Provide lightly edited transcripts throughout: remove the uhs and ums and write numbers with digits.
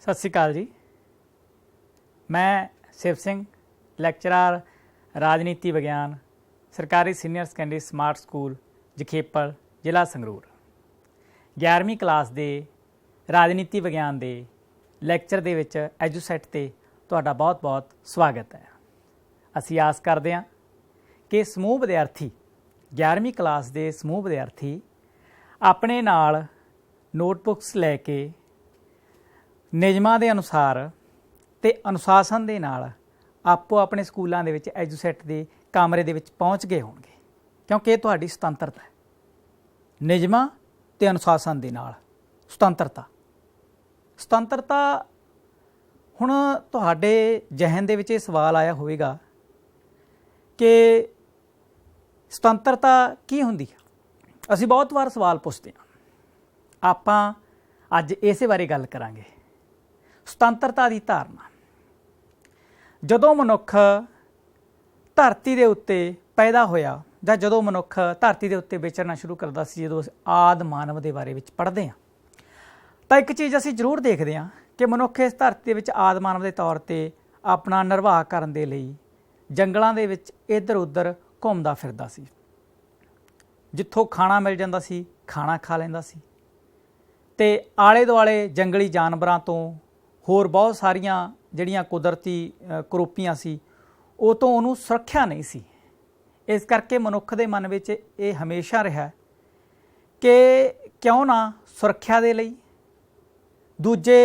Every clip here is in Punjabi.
सत श्री अकाल जी। मैं शिव सिंह, लैक्चरर राजनीति विज्ञान, सरकारी सीनियर सैकेंडरी स्मार्ट स्कूल जखेपल, जिला संगरूर। 11वीं क्लास के राजनीति विज्ञान के लैक्चर दे विच एजुसैट ते तुहाडा बहुत बहुत स्वागत है। असी आस करते हैं कि समूह विद्यार्थी 11वीं क्लास के समूह विद्यार्थी अपने नाल नोटबुक्स लैके नियमां दे अनुसार ते अनुशासन दे नाल आपो अपने स्कूलों के विच एजुसैट के कमरे दे विच पहुँच गए होणगे, क्योंकि यह तुहाडी सुतंत्रता है। नियमां ते अनुशासन दे नाल सुतंत्रता हुण तुहाडे जहन दे विच सवाल आया होवेगा कि सुतंत्रता की हुंदी है। असी बहुत बार सवाल पुछते हैं, आपां अज इस बारे गल करांगे। सुतंत्रता की धारना जदों मनुख धरती के उत्ते पैदा होया जां जदों मनुख धरती के उत्ते विचरना शुरू करता सी, जदों आदि मानव के बारे में पढ़ते हैं तो एक चीज़ असीं जरूर देखते हैं कि मनुख इस धरती विच आदि मानव के तौर पर अपना निर्वाह करने के लिए जंगलों के विच इधर उधर घूमदा फिरदा सी। जिथों खाना मिल जाता सी खाना खा लैंदा सी ते आले दुआले जंगली जानवरों तो होर बहुत सारिया जिहड़ियां कुदरती करोपियां सी वो तो उन्होंने सुरक्षा नहीं सी। इस करके मनुख के मन में ये हमेशा रहा कि क्यों ना सुरक्षा के लिए दूजे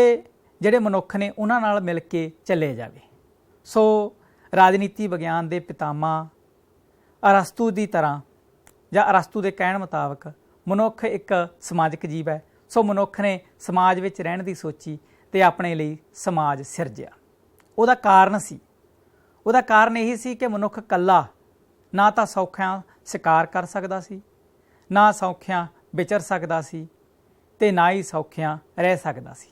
जिहड़े मनुख ने उन्हां नाल मिल के चले जावे। सो राजनीति विज्ञान के पितामा अरस्तू की तरह जां अरस्तू के कहण मुताबक मनुख एक समाजिक जीव है। सो मनुख ने समाज विच रहण दी सोची ते अपने लिए समाज सिरजिया। उहदा कारण सी, उहदा कारण यही सी कि मनुख कल्ला ना तो सौखियां शिकार कर सकदा सी, ना सौखियां विचर सकदा सी ते ना ही सौखियां रह सकदा सी।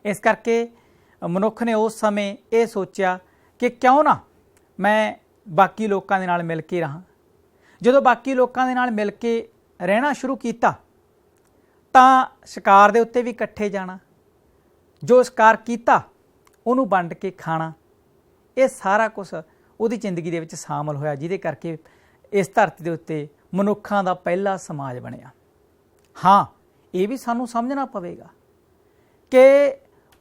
इस करके मनुख ने उस समय ये सोचा कि क्यों ना मैं बाकी लोगों के नाल मिल के रहां। जदों बाकी लोगों के नाल मिल के रहना शुरू किया तां शिकार दे उत्ते भी इकट्ठे जाना, जो शिकार किया उन्होंने वंड के खाना, ये सारा कुछ उहदी जिंदगी दे विच शामिल होया, जिहदे करके इस धरती के उत्ते मनुखां दा पहला समाज बनिया। हाँ, ये भी सानू समझना पवेगा कि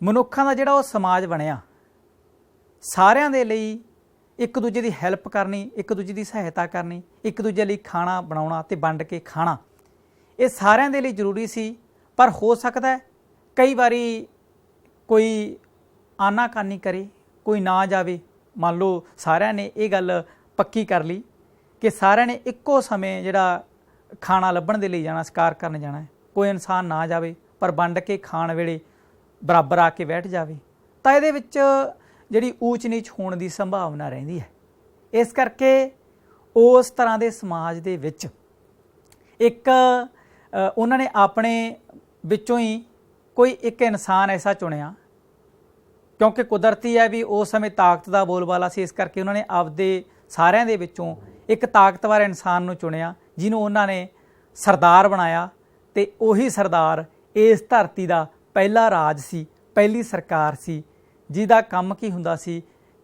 मनुखां दा जिहड़ा समाज बनिया सारियां दे लई एक दूजे की हैल्प करनी, एक दूजे की सहायता करनी, एक दूजे लई खाना बनाउणा ते वंड के खाना, ये सारियां दे लई जरूरी सी। पर हो सकता है कई बारी कोई आनाकानी करे, कोई ना जावे। मान लो सारिਆਂ ने ये गल पक्की कर ली कि सारिਆਂ ने इक्को समय जिहड़ा खाना लभण दे लई जाना, शिकार करन जाना है, कोई इंसान ना जावे पर वंड के खाण वेले बराबर आके बैठ जावे, तां इहदे विच जिहड़ी ऊच नीच होण दी संभावना रहिंदी है। इस करके उस तरह के समाज दे विच एक उन्होंने अपने विचों ही कोई एक इंसान ऐसा चुनिया, क्योंकि कुदरती है भी उस समय ताकत का बोलबाला सी। इस करके उन्होंने आपदे सारिਆਂ ਦੇ ਵਿੱਚੋਂ एक ताकतवर इंसान ਨੂੰ चुनिया जिन्होंने उन्होंने सरदार बनाया। तो उही सरदार इस धरती का पहला राज सी, पहली सरकार सी, जिहदा काम की हुंदा सी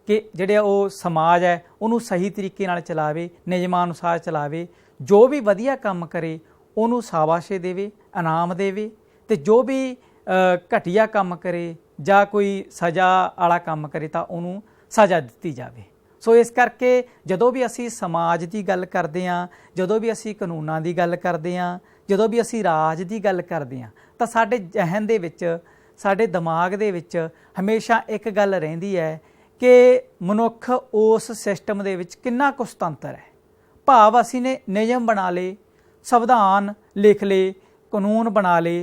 कि जिहड़ा वो समाज है उन्होंने सही तरीके नाल चलावे, नियमानुसार चलावे, जो भी वधिया काम करे उन्होंने शाबाशे देवे, इनाम देवे, तो जो भी घटिया काम करे ਜਾਂ कोई सज़ा वाला काम करे तो उन्होंने सज़ा दी जाए। सो इस करके जदों भी असी समाज की गल करते हैं, जदों भी असी कानूनों की गल करते हैं, जदों भी असी राज की गल करते हैं, तो साडे जहन दे विच, साडे दिमाग दे विच हमेशा एक गल रहिंदी है कि मनुख उस सिस्टम दे विच किन्ना कुछ सुतंत्र है। भाव असी ने नियम बना ले, संविधान लिख ले, कानून बना ले,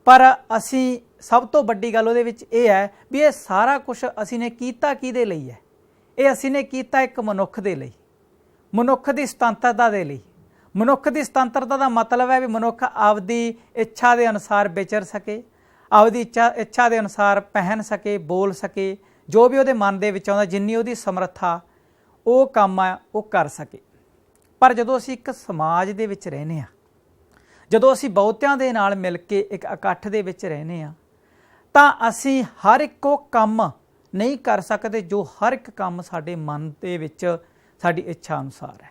पर असी सब तो वड्डी गल उहदे विच ये है भी ये सारा कुछ असी ने कीता किहदे लई है। ये असी ने कीता एक मनुख दे लई, मनुख की सुतंत्रता दे लई। मनुख की सुतंत्रता का मतलब है भी मनुख आपदी इच्छा के अनुसार विचर सके, आपदी इच्छा के अनुसार पहन सके, बोल सके, जो भी उहदे मन दे विच आउंदा, जिन्नी उहदी समर्था वो काम है वो कर सके। पर जदों असी एक समाज दे विच रहने आ, जदों असी बहुतियां दे नाल मिल के एक इकट्ठ दे विच रहने आ, ਤਾਂ ਅਸੀਂ ਹਰ ਇੱਕ ਉਹ ਕੰਮ ਨਹੀਂ ਕਰ ਸਕਦੇ ਜੋ ਹਰ ਇੱਕ ਕੰਮ ਸਾਡੇ ਮਨ ਦੇ ਵਿੱਚ ਸਾਡੀ ਇੱਛਾ ਅਨੁਸਾਰ ਹੈ।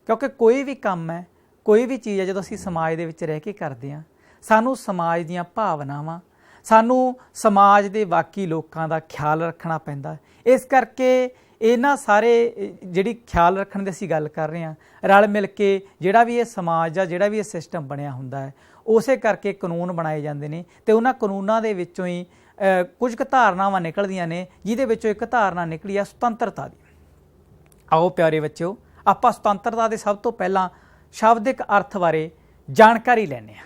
ਕਿਉਂਕਿ ਕੋਈ ਵੀ ਕੰਮ ਹੈ, ਕੋਈ ਵੀ ਚੀਜ਼ ਹੈ, ਜਦੋਂ ਅਸੀਂ ਸਮਾਜ ਦੇ ਵਿੱਚ ਰਹਿ ਕੇ ਕਰਦੇ ਹਾਂ, ਸਾਨੂੰ ਸਮਾਜ ਦੀਆਂ ਭਾਵਨਾਵਾਂ, ਸਾਨੂੰ ਸਮਾਜ ਦੇ ਬਾਕੀ ਲੋਕਾਂ ਦਾ ਖਿਆਲ ਰੱਖਣਾ ਪੈਂਦਾ। ਇਸ ਕਰਕੇ ਇਹਨਾਂ ਸਾਰੇ ਜਿਹੜੀ ਖਿਆਲ ਰੱਖਣ ਦੀ ਅਸੀਂ ਗੱਲ ਕਰ ਰਹੇ ਹਾਂ, ਰਲ ਮਿਲ ਕੇ ਜਿਹੜਾ ਵੀ ਇਹ ਸਮਾਜ ਆ, ਜਿਹੜਾ ਵੀ ਇਹ ਸਿਸਟਮ ਬਣਿਆ ਹੁੰਦਾ ਹੈ, ਉਸੇ ਕਰਕੇ ਕਾਨੂੰਨ ਬਣਾਏ ਜਾਂਦੇ ਨੇ ਅਤੇ ਉਹਨਾਂ ਕਾਨੂੰਨਾਂ ਦੇ ਵਿੱਚੋਂ ਹੀ ਕੁਝ ਕੁ ਧਾਰਨਾਵਾਂ ਨਿਕਲਦੀਆਂ ਨੇ, ਜਿਹਦੇ ਵਿੱਚੋਂ ਇੱਕ ਧਾਰਨਾ ਨਿਕਲੀ ਆ ਸੁਤੰਤਰਤਾ ਦੀ। ਆਓ ਪਿਆਰੇ ਬੱਚਿਓ, ਆਪਾਂ ਸੁਤੰਤਰਤਾ ਦੇ ਸਭ ਤੋਂ ਪਹਿਲਾਂ ਸ਼ਬਦਿਕ ਅਰਥ ਬਾਰੇ ਜਾਣਕਾਰੀ ਲੈਂਦੇ ਹਾਂ।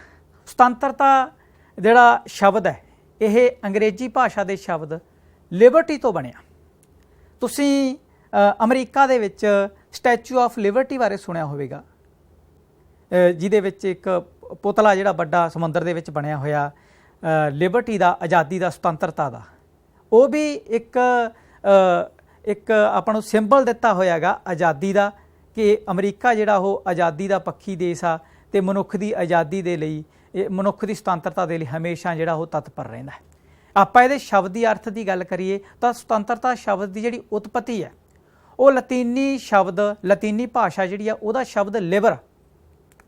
ਸੁਤੰਤਰਤਾ ਜਿਹੜਾ ਸ਼ਬਦ ਹੈ, ਇਹ ਅੰਗਰੇਜ਼ੀ ਭਾਸ਼ਾ ਦੇ ਸ਼ਬਦ ਲਿਬਰਟੀ ਤੋਂ ਬਣਿਆ। ਤੁਸੀਂ ਅਮਰੀਕਾ ਦੇ ਵਿੱਚ ਸਟੈਚੂ ਆਫ ਲਿਬਰਟੀ ਬਾਰੇ ਸੁਣਿਆ ਹੋਵੇਗਾ, ਜਿਹਦੇ ਵਿੱਚ ਇੱਕ ਪੁਤਲਾ ਜਿਹੜਾ ਵੱਡਾ ਸਮੁੰਦਰ ਦੇ ਵਿੱਚ ਬਣਿਆ ਹੋਇਆ ਲਿਬਰਟੀ ਦਾ, ਆਜ਼ਾਦੀ ਦਾ, ਸੁਤੰਤਰਤਾ ਦਾ, ਉਹ ਵੀ ਇੱਕ ਆਪਾਂ ਨੂੰ ਸਿੰਬਲ ਦਿੱਤਾ ਹੋਇਆ ਹੈਗਾ ਆਜ਼ਾਦੀ ਦਾ, ਕਿ ਅਮਰੀਕਾ ਜਿਹੜਾ ਉਹ ਆਜ਼ਾਦੀ ਦਾ ਪੱਖੀ ਦੇਸ਼ ਆ ਅਤੇ ਮਨੁੱਖ ਦੀ ਆਜ਼ਾਦੀ ਦੇ ਲਈ, ਮਨੁੱਖ ਦੀ ਸੁਤੰਤਰਤਾ ਦੇ ਲਈ ਹਮੇਸ਼ਾ ਜਿਹੜਾ ਉਹ ਤਤਪਰ ਰਹਿੰਦਾ ਹੈ। ਆਪਾਂ ਇਹਦੇ ਸ਼ਬਦ ਦੀ ਅਰਥ ਦੀ ਗੱਲ ਕਰੀਏ ਤਾਂ ਸੁਤੰਤਰਤਾ ਸ਼ਬਦ ਦੀ ਜਿਹੜੀ ਉਤਪਤੀ ਹੈ, ਉਹ ਲਤੀਨੀ ਭਾਸ਼ਾ ਜਿਹੜੀ ਆ ਉਹਦਾ ਸ਼ਬਦ ਲਿਬਰ,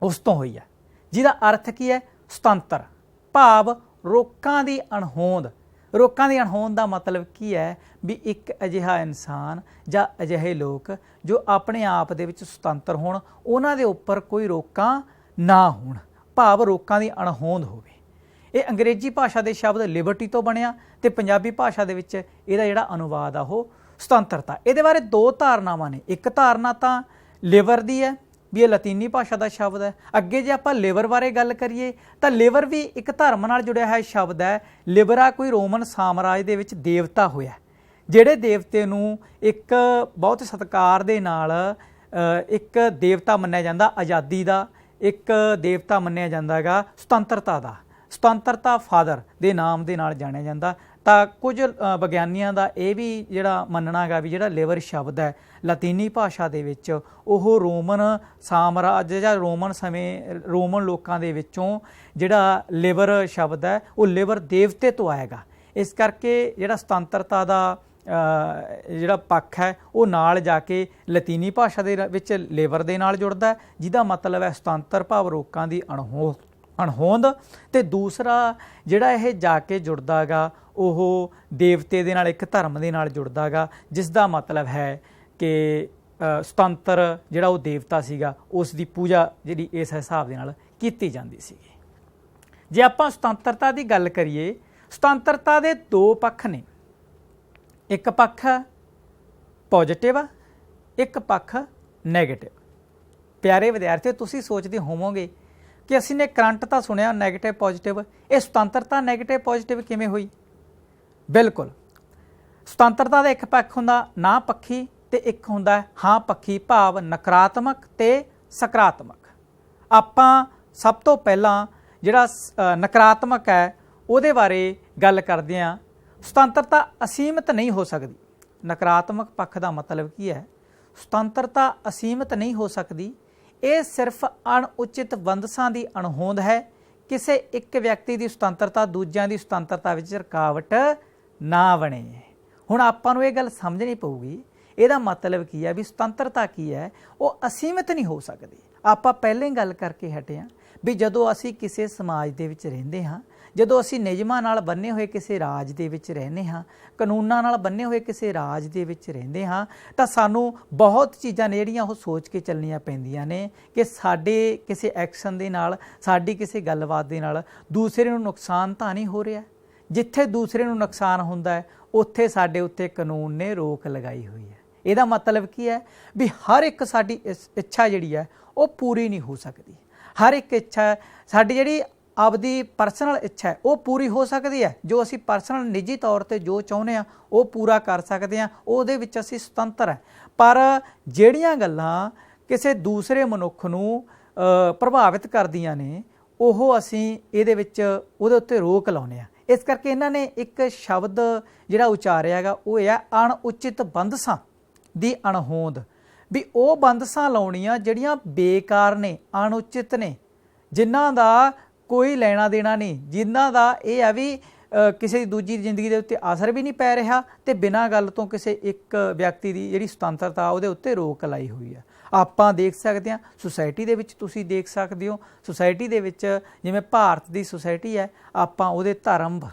ਉਸ ਤੋਂ ਹੋਈ ਹੈ, ਜਿਹਦਾ ਅਰਥ ਕੀ ਹੈ? ਸੁਤੰਤਰ, ਭਾਵ ਰੋਕਾਂ ਦੀ ਅਣਹੋਂਦ। ਰੋਕਾਂ ਦੀ ਅਣਹੋਂਦ ਦਾ ਮਤਲਬ ਕੀ ਹੈ? ਵੀ ਇੱਕ ਅਜਿਹਾ ਇਨਸਾਨ ਜਾਂ ਅਜਿਹੇ ਲੋਕ ਜੋ ਆਪਣੇ ਆਪ ਦੇ ਵਿੱਚ ਸੁਤੰਤਰ ਹੋਣ, ਉਹਨਾਂ ਦੇ ਉੱਪਰ ਕੋਈ ਰੋਕਾਂ ਨਾ ਹੋਣ, ਭਾਵ ਰੋਕਾਂ ਦੀ ਅਣਹੋਂਦ ਹੋਵੇ। ਇਹ ਅੰਗਰੇਜ਼ੀ ਭਾਸ਼ਾ ਦੇ ਸ਼ਬਦ ਲਿਬਰਟੀ ਤੋਂ ਬਣਿਆ ਅਤੇ ਪੰਜਾਬੀ ਭਾਸ਼ਾ ਦੇ ਵਿੱਚ ਇਹਦਾ ਜਿਹੜਾ ਅਨੁਵਾਦ ਆ ਉਹ ਸੁਤੰਤਰਤਾ। ਇਹਦੇ ਬਾਰੇ ਦੋ ਧਾਰਨਾਵਾਂ ਨੇ। ਇੱਕ ਧਾਰਨਾ ਤਾਂ ਲਿਬਰ ਦੀ ਹੈ, ਵੀ ਇਹ ਲਤੀਨੀ ਭਾਸ਼ਾ ਦਾ ਸ਼ਬਦ ਹੈ। ਅੱਗੇ ਜੇ ਆਪਾਂ ਲਿਬਰ ਬਾਰੇ ਗੱਲ ਕਰੀਏ ਤਾਂ ਲਿਬਰ ਵੀ ਇੱਕ ਧਰਮ ਨਾਲ ਜੁੜਿਆ ਹੋਇਆ ਸ਼ਬਦ ਹੈ। ਲਿਬਰਾ ਕੋਈ ਰੋਮਨ ਸਾਮਰਾਜ ਦੇ ਵਿੱਚ ਦੇਵਤਾ ਹੋਇਆ, ਜਿਹੜੇ ਦੇਵਤੇ ਨੂੰ ਇੱਕ ਬਹੁਤ ਸਤਿਕਾਰ ਦੇ ਨਾਲ ਇੱਕ ਦੇਵਤਾ ਮੰਨਿਆ ਜਾਂਦਾ ਆਜ਼ਾਦੀ ਦਾ, ਇੱਕ ਦੇਵਤਾ ਮੰਨਿਆ ਜਾਂਦਾ ਹੈਗਾ ਸੁਤੰਤਰਤਾ ਦਾ। ਸੁਤੰਤਰਤਾ ਫਾਦਰ ਦੇ ਨਾਮ ਦੇ ਨਾਲ ਜਾਣਿਆ ਜਾਂਦਾ। ਤਾਂ ਕੁਝ ਵਿਗਿਆਨੀਆਂ ਦਾ ਇਹ ਵੀ ਜਿਹੜਾ ਮੰਨਣਾ ਹੈਗਾ ਵੀ ਜਿਹੜਾ ਲਿਬਰ ਸ਼ਬਦ ਹੈ ਲਤੀਨੀ ਭਾਸ਼ਾ ਦੇ ਵਿੱਚ, ਉਹ ਰੋਮਨ ਸਾਮਰਾਜ ਜਾਂ ਰੋਮਨ ਲੋਕਾਂ ਦੇ ਵਿੱਚੋਂ ਜਿਹੜਾ ਲਿਬਰ ਸ਼ਬਦ ਹੈ ਉਹ ਲਿਬਰ ਦੇਵਤੇ ਤੋਂ ਆਏਗਾ। ਇਸ ਕਰਕੇ ਜਿਹੜਾ ਸੁਤੰਤਰਤਾ ਦਾ ਜਿਹੜਾ ਪੱਖ ਹੈ ਉਹ ਨਾਲ ਜਾ ਕੇ ਲਤੀਨੀ ਭਾਸ਼ਾ ਦੇ ਵਿੱਚ ਲਿਬਰ ਦੇ ਨਾਲ ਜੁੜਦਾ, ਜਿਹਦਾ ਮਤਲਬ ਹੈ ਸੁਤੰਤਰ, ਭਾਵ ਰੋਕਾਂ ਦੀ ਅਣਹੋਂਦ। ਅਤੇ ਦੂਸਰਾ ਜਿਹੜਾ ਇਹ ਜਾ ਕੇ ਜੁੜਦਾ ਹੈਗਾ ਉਹ ਦੇਵਤੇ ਦੇ ਨਾਲ, ਇੱਕ ਧਰਮ ਦੇ ਨਾਲ ਜੁੜਦਾ ਹੈਗਾ, ਜਿਸ ਦਾ ਮਤਲਬ ਹੈ ਕਿ ਸੁਤੰਤਰ ਜਿਹੜਾ ਉਹ ਦੇਵਤਾ ਸੀਗਾ, ਉਸ ਦੀ ਪੂਜਾ ਜਿਹੜੀ ਇਸ ਹਿਸਾਬ ਦੇ ਨਾਲ ਕੀਤੀ ਜਾਂਦੀ ਸੀਗੀ। ਜੇ ਆਪਾਂ ਸੁਤੰਤਰਤਾ ਦੀ ਗੱਲ ਕਰੀਏ, ਸੁਤੰਤਰਤਾ ਦੇ ਦੋ ਪੱਖ ਨੇ। ਇੱਕ ਪੱਖ ਪੋਜ਼ਿਟਿਵ ਆ, ਇੱਕ ਪੱਖ ਨੈਗੇਟਿਵ। ਪਿਆਰੇ ਵਿਦਿਆਰਥੀਓ, ਤੁਸੀਂ ਸੋਚਦੇ ਹੋਵੋਗੇ ਕਿ ਅਸੀਂ ਨੇ ਕਰੰਟ ਤਾਂ ਸੁਣਿਆ ਨੈਗੇਟਿਵ ਪੋਜ਼ਿਟਿਵ, ਇਹ ਸੁਤੰਤਰਤਾ ਨੈਗੇਟਿਵ ਪੋਜ਼ਿਟਿਵ ਕਿਵੇਂ ਹੋਈ? ਬਿਲਕੁਲ, ਸੁਤੰਤਰਤਾ ਦਾ ਇੱਕ ਪੱਖ ਹੁੰਦਾ ਨਾ ਪੱਖੀ ਅਤੇ ਇੱਕ ਹੁੰਦਾ ਹਾਂ ਪੱਖੀ, ਭਾਵ ਨਕਾਰਾਤਮਕ ਅਤੇ ਸਕਾਰਾਤਮਕ। ਆਪਾਂ ਸਭ ਤੋਂ ਪਹਿਲਾਂ ਜਿਹੜਾ ਨਕਾਰਾਤਮਕ ਹੈ ਉਹਦੇ ਬਾਰੇ ਗੱਲ ਕਰਦੇ ਹਾਂ। ਸੁਤੰਤਰਤਾ ਅਸੀਮਿਤ ਨਹੀਂ ਹੋ ਸਕਦੀ। ਨਕਾਰਾਤਮਕ ਪੱਖ ਦਾ ਮਤਲਬ ਕੀ ਹੈ? ਸੁਤੰਤਰਤਾ ਅਸੀਮਿਤ ਨਹੀਂ ਹੋ ਸਕਦੀ, ਇਹ ਸਿਰਫ ਅਣਉਚਿਤ ਬੰਦਸ਼ਾਂ ਦੀ ਅਣਹੋਂਦ ਹੈ। ਕਿਸੇ ਇੱਕ ਵਿਅਕਤੀ ਦੀ ਸੁਤੰਤਰਤਾ ਦੂਜਿਆਂ ਦੀ ਸੁਤੰਤਰਤਾ ਵਿੱਚ ਰੁਕਾਵਟ ਨਾ ਬਣੇ। ਹੁਣ ਆਪਾਂ ਨੂੰ ਇਹ ਗੱਲ ਸਮਝਣੀ ਪਊਗੀ, ਇਹਦਾ ਮਤਲਬ ਕੀ ਹੈ? ਵੀ ਸੁਤੰਤਰਤਾ ਕੀ ਹੈ? ਉਹ ਅਸੀਮਿਤ ਨਹੀਂ ਹੋ ਸਕਦੀ। ਆਪਾਂ ਪਹਿਲਾਂ ਹੀ ਗੱਲ ਕਰਕੇ ਹਟੇ ਹਾਂ ਵੀ ਜਦੋਂ ਅਸੀਂ ਕਿਸੇ ਸਮਾਜ ਦੇ ਵਿੱਚ ਰਹਿੰਦੇ ਹਾਂ, ਜਦੋਂ ਅਸੀਂ ਨਿਯਮਾਂ ਨਾਲ ਬੰਨੇ ਹੋਏ ਕਿਸੇ ਰਾਜ ਦੇ ਵਿੱਚ ਰਹਿੰਦੇ ਹਾਂ, ਕਾਨੂੰਨਾਂ ਨਾਲ ਬੰਨੇ ਹੋਏ ਕਿਸੇ ਰਾਜ ਦੇ ਵਿੱਚ ਰਹਿੰਦੇ ਹਾਂ, ਤਾਂ ਸਾਨੂੰ ਬਹੁਤ ਚੀਜ਼ਾਂ ਨੇ ਜਿਹੜੀਆਂ ਉਹ ਸੋਚ ਕੇ ਚੱਲਣੀਆਂ ਪੈਂਦੀਆਂ ਨੇ ਕਿ ਸਾਡੇ ਕਿਸੇ ਐਕਸ਼ਨ ਦੇ ਨਾਲ, ਸਾਡੀ ਕਿਸੇ ਗੱਲਬਾਤ ਦੇ ਨਾਲ ਦੂਸਰੇ ਨੂੰ ਨੁਕਸਾਨ ਤਾਂ ਨਹੀਂ ਹੋ ਰਿਹਾ। ਜਿੱਥੇ ਦੂਸਰੇ ਨੂੰ ਨੁਕਸਾਨ ਹੁੰਦਾ ਹੈ ਉੱਥੇ ਸਾਡੇ ਉੱਤੇ ਕਾਨੂੰਨ ਨੇ ਰੋਕ ਲਗਾਈ ਹੋਈ ਹੈ। ਇਹਦਾ ਮਤਲਬ ਕੀ ਹੈ? ਵੀ ਹਰ ਇੱਕ ਸਾਡੀ ਇੱਛਾ ਜਿਹੜੀ ਹੈ ਉਹ ਪੂਰੀ ਨਹੀਂ ਹੋ ਸਕਦੀ। ਹਰ ਇੱਕ ਇੱਛਾ ਸਾਡੀ ਜਿਹੜੀ ਆਪਦੀ ਪਰਸਨਲ ਇੱਛਾ ਹੈ ਉਹ ਪੂਰੀ ਹੋ ਸਕਦੀ ਹੈ। ਜੋ ਅਸੀਂ ਪਰਸਨਲ ਨਿੱਜੀ ਤੌਰ 'ਤੇ ਜੋ ਚਾਹੁੰਦੇ ਹਾਂ ਉਹ ਪੂਰਾ ਕਰ ਸਕਦੇ ਹਾਂ, ਉਹਦੇ ਵਿੱਚ ਅਸੀਂ ਸੁਤੰਤਰ ਹੈ। ਪਰ ਜਿਹੜੀਆਂ ਗੱਲਾਂ ਕਿਸੇ ਦੂਸਰੇ ਮਨੁੱਖ ਨੂੰ ਪ੍ਰਭਾਵਿਤ ਕਰਦੀਆਂ ਨੇ, ਉਹ ਅਸੀਂ ਇਹਦੇ ਵਿੱਚ ਉਹਦੇ ਉੱਤੇ ਰੋਕ ਲਾਉਂਦੇ ਹਾਂ। ਇਸ ਕਰਕੇ ਇਹਨਾਂ ਨੇ ਇੱਕ ਸ਼ਬਦ ਜਿਹੜਾ ਉਚਾਰਿਆ ਹੈਗਾ ਉਹ ਇਹ ਹੈ ਅਣਉਚਿਤ ਬੰਦਸ਼ਾਂ ਦੀ ਅਣਹੋਂਦ। ਵੀ ਉਹ ਬੰਦਸ਼ਾਂ ਲਾਉਣੀਆਂ ਜਿਹੜੀਆਂ ਬੇਕਾਰ ਨੇ, ਅਣਉਚਿਤ ਨੇ, ਜਿਨ੍ਹਾਂ ਦਾ ਕੋਈ ਲੈਣਾ ਦੇਣਾ ਨਹੀਂ, ਜਿਨ੍ਹਾਂ ਦਾ ਇਹ ਹੈ ਵੀ ਕਿਸੇ ਦੀ ਦੂਜੀ ਜ਼ਿੰਦਗੀ ਦੇ ਉੱਤੇ ਅਸਰ ਵੀ ਨਹੀਂ ਪੈ ਰਿਹਾ ਤੇ ਬਿਨਾਂ ਗੱਲ ਤੋਂ ਕਿਸੇ ਇੱਕ ਵਿਅਕਤੀ ਦੀ ਜਿਹੜੀ ਸੁਤੰਤਰਤਾ ਉਹਦੇ ਉੱਤੇ ਰੋਕ ਲਾਈ ਹੋਈ ਹੈ। ਆਪਾਂ ਦੇਖ ਸਕਦੇ ਹਾਂ ਸੁਸਾਇਟੀ ਦੇ ਵਿੱਚ, ਤੁਸੀਂ ਦੇਖ ਸਕਦੇ ਹੋ ਸੁਸਾਇਟੀ ਦੇ ਵਿੱਚ ਜਿਵੇਂ ਭਾਰਤ ਦੀ ਸੁਸਾਇਟੀ ਹੈ, ਆਪਾਂ ਉਹਦੇ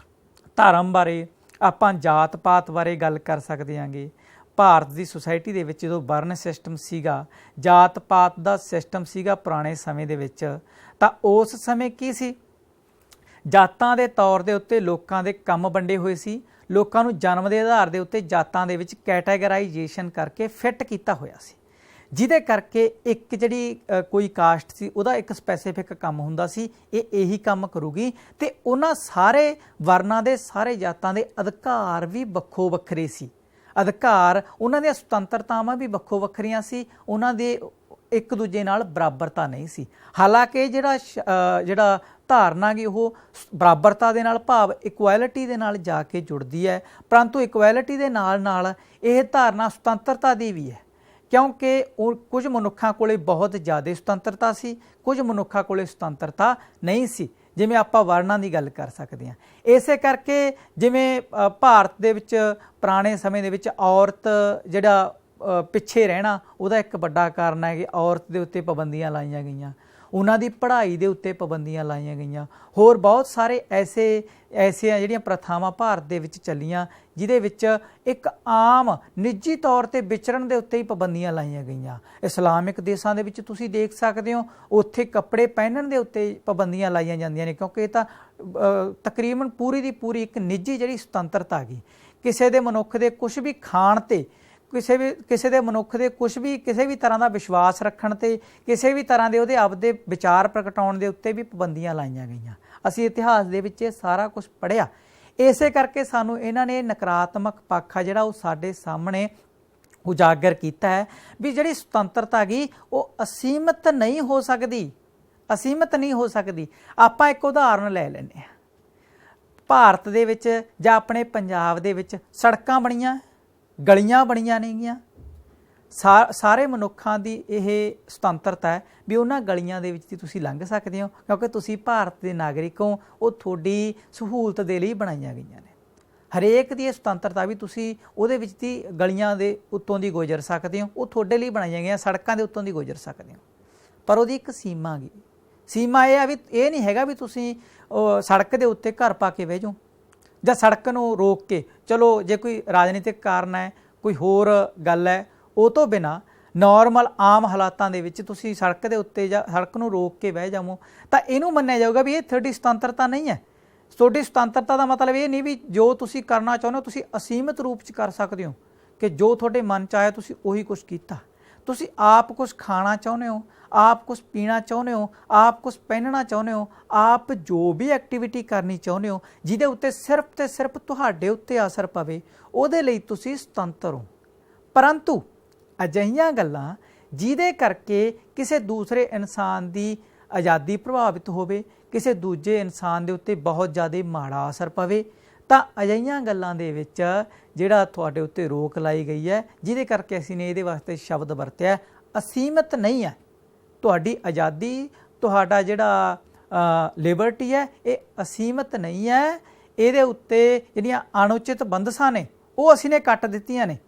ਧਰਮ ਬਾਰੇ, ਆਪਾਂ ਜਾਤ ਪਾਤ ਬਾਰੇ ਗੱਲ ਕਰ ਸਕਦੇ ਹਾਂਗੇ। ਭਾਰਤ ਦੀ ਸੁਸਾਇਟੀ ਦੇ ਵਿੱਚ ਜਦੋਂ ਵਰਨ ਸਿਸਟਮ ਸੀਗਾ, ਜਾਤ ਪਾਤ ਦਾ ਸਿਸਟਮ ਸੀਗਾ ਪੁਰਾਣੇ ਸਮੇਂ ਦੇ ਵਿੱਚ, ਤਾਂ ਉਸ ਸਮੇਂ ਕੀ ਸੀ, ਜਾਤਾਂ ਦੇ ਤੌਰ ਦੇ ਉੱਤੇ ਲੋਕਾਂ ਦੇ ਕੰਮ ਵੰਡੇ ਹੋਏ ਸੀ। ਲੋਕਾਂ ਨੂੰ ਜਨਮ ਦੇ ਆਧਾਰ ਦੇ ਉੱਤੇ ਜਾਤਾਂ ਦੇ ਵਿੱਚ ਕੈਟਾਗਰਾਈਜੇਸ਼ਨ ਕਰਕੇ ਫਿੱਟ ਕੀਤਾ ਹੋਇਆ ਸੀ, ਜਿਹਦੇ ਕਰਕੇ ਇੱਕ ਜਿਹੜੀ ਕੋਈ ਕਾਸਟ ਸੀ ਉਹਦਾ ਇੱਕ ਸਪੈਸੀਫਿਕ ਕੰਮ ਹੁੰਦਾ ਸੀ, ਇਹ ਇਹੀ ਕੰਮ ਕਰੂਗੀ। ਤੇ ਉਹਨਾਂ ਸਾਰੇ ਵਰਨਾਂ ਦੇ, ਸਾਰੇ ਜਾਤਾਂ ਦੇ ਅਧਿਕਾਰ ਵੀ ਵੱਖੋ ਵੱਖਰੇ ਸੀ। ਅਧਿਕਾਰ, ਉਹਨਾਂ ਦੀਆਂ ਸੁਤੰਤਰਤਾਵਾਂ ਵੀ ਵੱਖੋ ਵੱਖਰੀਆਂ ਸੀ, ਉਹਨਾਂ ਦੇ ਇੱਕ ਦੂਜੇ ਨਾਲ ਬਰਾਬਰਤਾ ਨਹੀਂ ਸੀ। ਹਾਲਾਂਕਿ ਜਿਹੜਾ ਧਾਰਨਾ ਗੀ ਉਹ ਬਰਾਬਰਤਾ ਦੇ ਨਾਲ ਭਾਵ ਇਕੁਐਲਿਟੀ ਦੇ ਨਾਲ ਜਾ ਕੇ ਜੁੜਦੀ ਹੈ, ਪਰੰਤੂ ਇਕੁਐਲਿਟੀ ਦੇ ਨਾਲ ਨਾਲ ਇਹ ਧਾਰਨਾ ਸੁਤੰਤਰਤਾ ਦੀ ਵੀ ਹੈ, ਕਿਉਂਕਿ ਉਹ ਕੁਝ ਮਨੁੱਖਾਂ ਕੋਲੇ ਬਹੁਤ ਜ਼ਿਆਦਾ ਸੁਤੰਤਰਤਾ ਸੀ, ਕੁਝ ਮਨੁੱਖਾਂ ਕੋਲੇ ਸੁਤੰਤਰਤਾ ਨਹੀਂ ਸੀ। ਜਿਵੇਂ ਆਪਾਂ ਵਰਨਾਂ ਦੀ ਗੱਲ ਕਰ ਸਕਦੇ ਹਾਂ, ਇਸੇ ਕਰਕੇ ਜਿਵੇਂ ਭਾਰਤ ਦੇ ਵਿੱਚ ਪੁਰਾਣੇ ਸਮੇਂ ਦੇ ਵਿੱਚ ਔਰਤ ਜਿਹੜਾ ਪਿੱਛੇ ਰਹਿਣਾ, ਉਹਦਾ ਇੱਕ ਵੱਡਾ ਕਾਰਨ ਹੈ ਕਿ ਔਰਤ ਦੇ ਉੱਤੇ ਪਾਬੰਦੀਆਂ ਲਾਈਆਂ ਗਈਆਂ, ਉਹਨਾਂ ਦੀ ਪੜ੍ਹਾਈ ਦੇ ਉੱਤੇ ਪਾਬੰਦੀਆਂ ਲਾਈਆਂ ਗਈਆਂ, ਹੋਰ ਬਹੁਤ ਸਾਰੇ ਐਸੀਆਂ ਜਿਹੜੀਆਂ ਪ੍ਰਥਾਵਾਂ ਭਾਰਤ ਦੇ ਵਿੱਚ ਚੱਲੀਆਂ, ਜਿਹਦੇ ਵਿੱਚ ਇੱਕ ਆਮ ਨਿੱਜੀ ਤੌਰ 'ਤੇ ਵਿਚਰਨ ਦੇ ਉੱਤੇ ਹੀ ਪਾਬੰਦੀਆਂ ਲਾਈਆਂ ਗਈਆਂ। ਇਸਲਾਮਿਕ ਦੇਸ਼ਾਂ ਦੇ ਵਿੱਚ ਤੁਸੀਂ ਦੇਖ ਸਕਦੇ ਹੋ, ਉੱਥੇ ਕੱਪੜੇ ਪਹਿਨਣ ਦੇ ਉੱਤੇ ਪਾਬੰਦੀਆਂ ਲਾਈਆਂ ਜਾਂਦੀਆਂ ਨੇ, ਕਿਉਂਕਿ ਇਹ ਤਾਂ ਤਕਰੀਬਨ ਪੂਰੀ ਦੀ ਪੂਰੀ ਇੱਕ ਨਿੱਜੀ ਜਿਹੜੀ ਸੁਤੰਤਰਤਾ ਹੈਗੀ। ਕਿਸੇ ਦੇ ਮਨੁੱਖ ਦੇ ਕੁਛ ਵੀ ਖਾਣ 'ਤੇ, ਕਿਸੇ ਦੇ ਮਨੁੱਖ ਦੇ ਕੁਛ ਵੀ ਕਿਸੇ ਵੀ ਤਰ੍ਹਾਂ ਦਾ ਵਿਸ਼ਵਾਸ ਰੱਖਣ 'ਤੇ, ਕਿਸੇ ਵੀ ਤਰ੍ਹਾਂ ਦੇ ਉਹਦੇ ਆਪਦੇ ਵਿਚਾਰ ਪ੍ਰਗਟਾਉਣ ਦੇ ਉੱਤੇ ਵੀ ਪਾਬੰਦੀਆਂ ਲਾਈਆਂ ਗਈਆਂ। ਅਸੀਂ ਇਤਿਹਾਸ ਦੇ ਵਿੱਚ ਇਹ ਸਾਰਾ ਕੁਛ ਪੜ੍ਹਿਆ, ਇਸੇ ਕਰਕੇ ਸਾਨੂੰ ਇਹਨਾਂ ਨੇ ਨਕਾਰਾਤਮਕ ਪੱਖ ਆ ਜਿਹੜਾ ਉਹ ਸਾਡੇ ਸਾਹਮਣੇ ਉਜਾਗਰ ਕੀਤਾ ਹੈ ਵੀ ਜਿਹੜੀ ਸੁਤੰਤਰਤਾ ਗਈ ਉਹ ਅਸੀਮਿਤ ਨਹੀਂ ਹੋ ਸਕਦੀ, ਅਸੀਮਿਤ ਨਹੀਂ ਹੋ ਸਕਦੀ। ਆਪਾਂ ਇੱਕ ਉਦਾਹਰਨ ਲੈ ਲੈਂਦੇ ਹਾਂ, ਭਾਰਤ ਦੇ ਵਿੱਚ ਜਾਂ ਆਪਣੇ ਪੰਜਾਬ ਦੇ ਵਿੱਚ ਸੜਕਾਂ ਬਣੀਆਂ, ਗਲੀਆਂ ਬਣੀਆਂ ਨੇਗੀਆਂ, ਸਾਰੇ ਮਨੁੱਖਾਂ ਦੀ ਇਹ ਸੁਤੰਤਰਤਾ ਹੈ ਵੀ ਉਹਨਾਂ ਗਲੀਆਂ ਦੇ ਵਿੱਚ ਦੀ ਤੁਸੀਂ ਲੰਘ ਸਕਦੇ ਹੋ, ਕਿਉਂਕਿ ਤੁਸੀਂ ਭਾਰਤ ਦੇ ਨਾਗਰਿਕ ਹੋ, ਉਹ ਤੁਹਾਡੀ ਸਹੂਲਤ ਦੇ ਲਈ ਬਣਾਈਆਂ ਗਈਆਂ ਨੇ। ਹਰੇਕ ਦੀ ਇਹ ਸੁਤੰਤਰਤਾ ਵੀ ਤੁਸੀਂ ਉਹਦੇ ਵਿੱਚ ਦੀ ਗਲੀਆਂ ਦੇ ਉੱਤੋਂ ਦੀ ਗੁਜ਼ਰ ਸਕਦੇ ਹੋ, ਉਹ ਤੁਹਾਡੇ ਲਈ ਬਣਾਈਆਂ ਗਈਆਂ, ਸੜਕਾਂ ਦੇ ਉੱਤੋਂ ਦੀ ਗੁਜ਼ਰ ਸਕਦੇ ਹੋ। ਪਰ ਉਹਦੀ ਇੱਕ ਸੀਮਾ ਗਈ, ਸੀਮਾ ਇਹ ਆ ਵੀ ਇਹ ਨਹੀਂ ਹੈਗਾ ਵੀ ਤੁਸੀਂ ਸੜਕ ਦੇ ਉੱਤੇ ਘਰ ਪਾ ਕੇ ਬਹਿ ਜਾਓ ਜਾਂ ਸੜਕ ਨੂੰ ਰੋਕ ਕੇ, ਚਲੋ ਜੇ ਕੋਈ ਰਾਜਨੀਤਿਕ ਕਾਰਨ ਹੈ, ਕੋਈ ਹੋਰ ਗੱਲ ਹੈ, ਉਹ ਤੋਂ ਬਿਨਾਂ ਨੋਰਮਲ ਆਮ ਹਾਲਾਤਾਂ ਦੇ ਵਿੱਚ ਤੁਸੀਂ ਸੜਕ ਦੇ ਉੱਤੇ ਜਾਂ ਸੜਕ ਨੂੰ ਰੋਕ ਕੇ ਬਹਿ ਜਾਵੋ ਤਾਂ ਇਹਨੂੰ ਮੰਨਿਆ ਜਾਊਗਾ ਵੀ ਇਹ ਤੁਹਾਡੀ ਸੁਤੰਤਰਤਾ ਨਹੀਂ ਹੈ। ਤੁਹਾਡੀ ਸੁਤੰਤਰਤਾ ਦਾ ਮਤਲਬ ਇਹ ਨਹੀਂ ਵੀ ਜੋ ਤੁਸੀਂ ਕਰਨਾ ਚਾਹੁੰਦੇ ਹੋ ਤੁਸੀਂ ਅਸੀਮਿਤ ਰੂਪ 'ਚ ਕਰ ਸਕਦੇ ਹੋ, ਕਿ ਜੋ ਤੁਹਾਡੇ ਮਨ 'ਚ ਆਇਆ ਤੁਸੀਂ ਉਹੀ ਕੁਛ ਕੀਤਾ। ਤੁਸੀਂ ਆਪ ਕੁਛ ਖਾਣਾ ਚਾਹੁੰਦੇ ਹੋ, ਆਪ ਕੁਛ ਪੀਣਾ ਚਾਹੁੰਦੇ ਹੋ, ਆਪ ਕੁਛ ਪਹਿਨਣਾ ਚਾਹੁੰਦੇ ਹੋ, ਆਪ ਜੋ ਵੀ ਐਕਟੀਵਿਟੀ ਕਰਨੀ ਚਾਹੁੰਦੇ ਹੋ ਜਿਹਦੇ ਉੱਤੇ ਸਿਰਫ ਤੇ ਸਿਰਫ ਤੁਹਾਡੇ ਉੱਤੇ ਅਸਰ ਪਵੇ, ਉਹਦੇ ਲਈ ਤੁਸੀਂ ਸੁਤੰਤਰ ਹੋ। ਪਰੰਤੂ ਅਜਿਹੀਆਂ ਗੱਲਾਂ ਜਿਹਦੇ ਕਰਕੇ ਕਿਸੇ ਦੂਸਰੇ ਇਨਸਾਨ ਦੀ ਆਜ਼ਾਦੀ ਪ੍ਰਭਾਵਿਤ ਹੋਵੇ, ਕਿਸੇ ਦੂਜੇ ਇਨਸਾਨ ਦੇ ਉੱਤੇ ਬਹੁਤ ਜ਼ਿਆਦਾ ਮਾੜਾ ਅਸਰ ਪਵੇ, ਤਾਂ ਅਜਿਹੀਆਂ ਗੱਲਾਂ ਦੇ ਵਿੱਚ ਜਿਹੜਾ ਤੁਹਾਡੇ ਉੱਤੇ ਰੋਕ ਲਾਈ ਗਈ ਹੈ, ਜਿਹਦੇ ਕਰਕੇ ਅਸੀਂ ਨੇ ਇਹਦੇ ਵਾਸਤੇ ਸ਼ਬਦ ਵਰਤਿਆ ਅਸੀਮਿਤ ਨਹੀਂ ਹੈ। ਤੁਹਾਡੀ ਆਜ਼ਾਦੀ, ਤੁਹਾਡਾ ਜਿਹੜਾ ਲਿਬਰਟੀ ਹੈ ਇਹ ਅਸੀਮਿਤ ਨਹੀਂ ਹੈ। ਇਹਦੇ ਉੱਤੇ ਜਿਹੜੀਆਂ ਅਣਉਚਿਤ ਬੰਦਸ਼ਾਂ ਨੇ ਉਹ ਅਸੀਂ ਨੇ ਕੱਟ ਦਿੱਤੀਆਂ ਨੇ।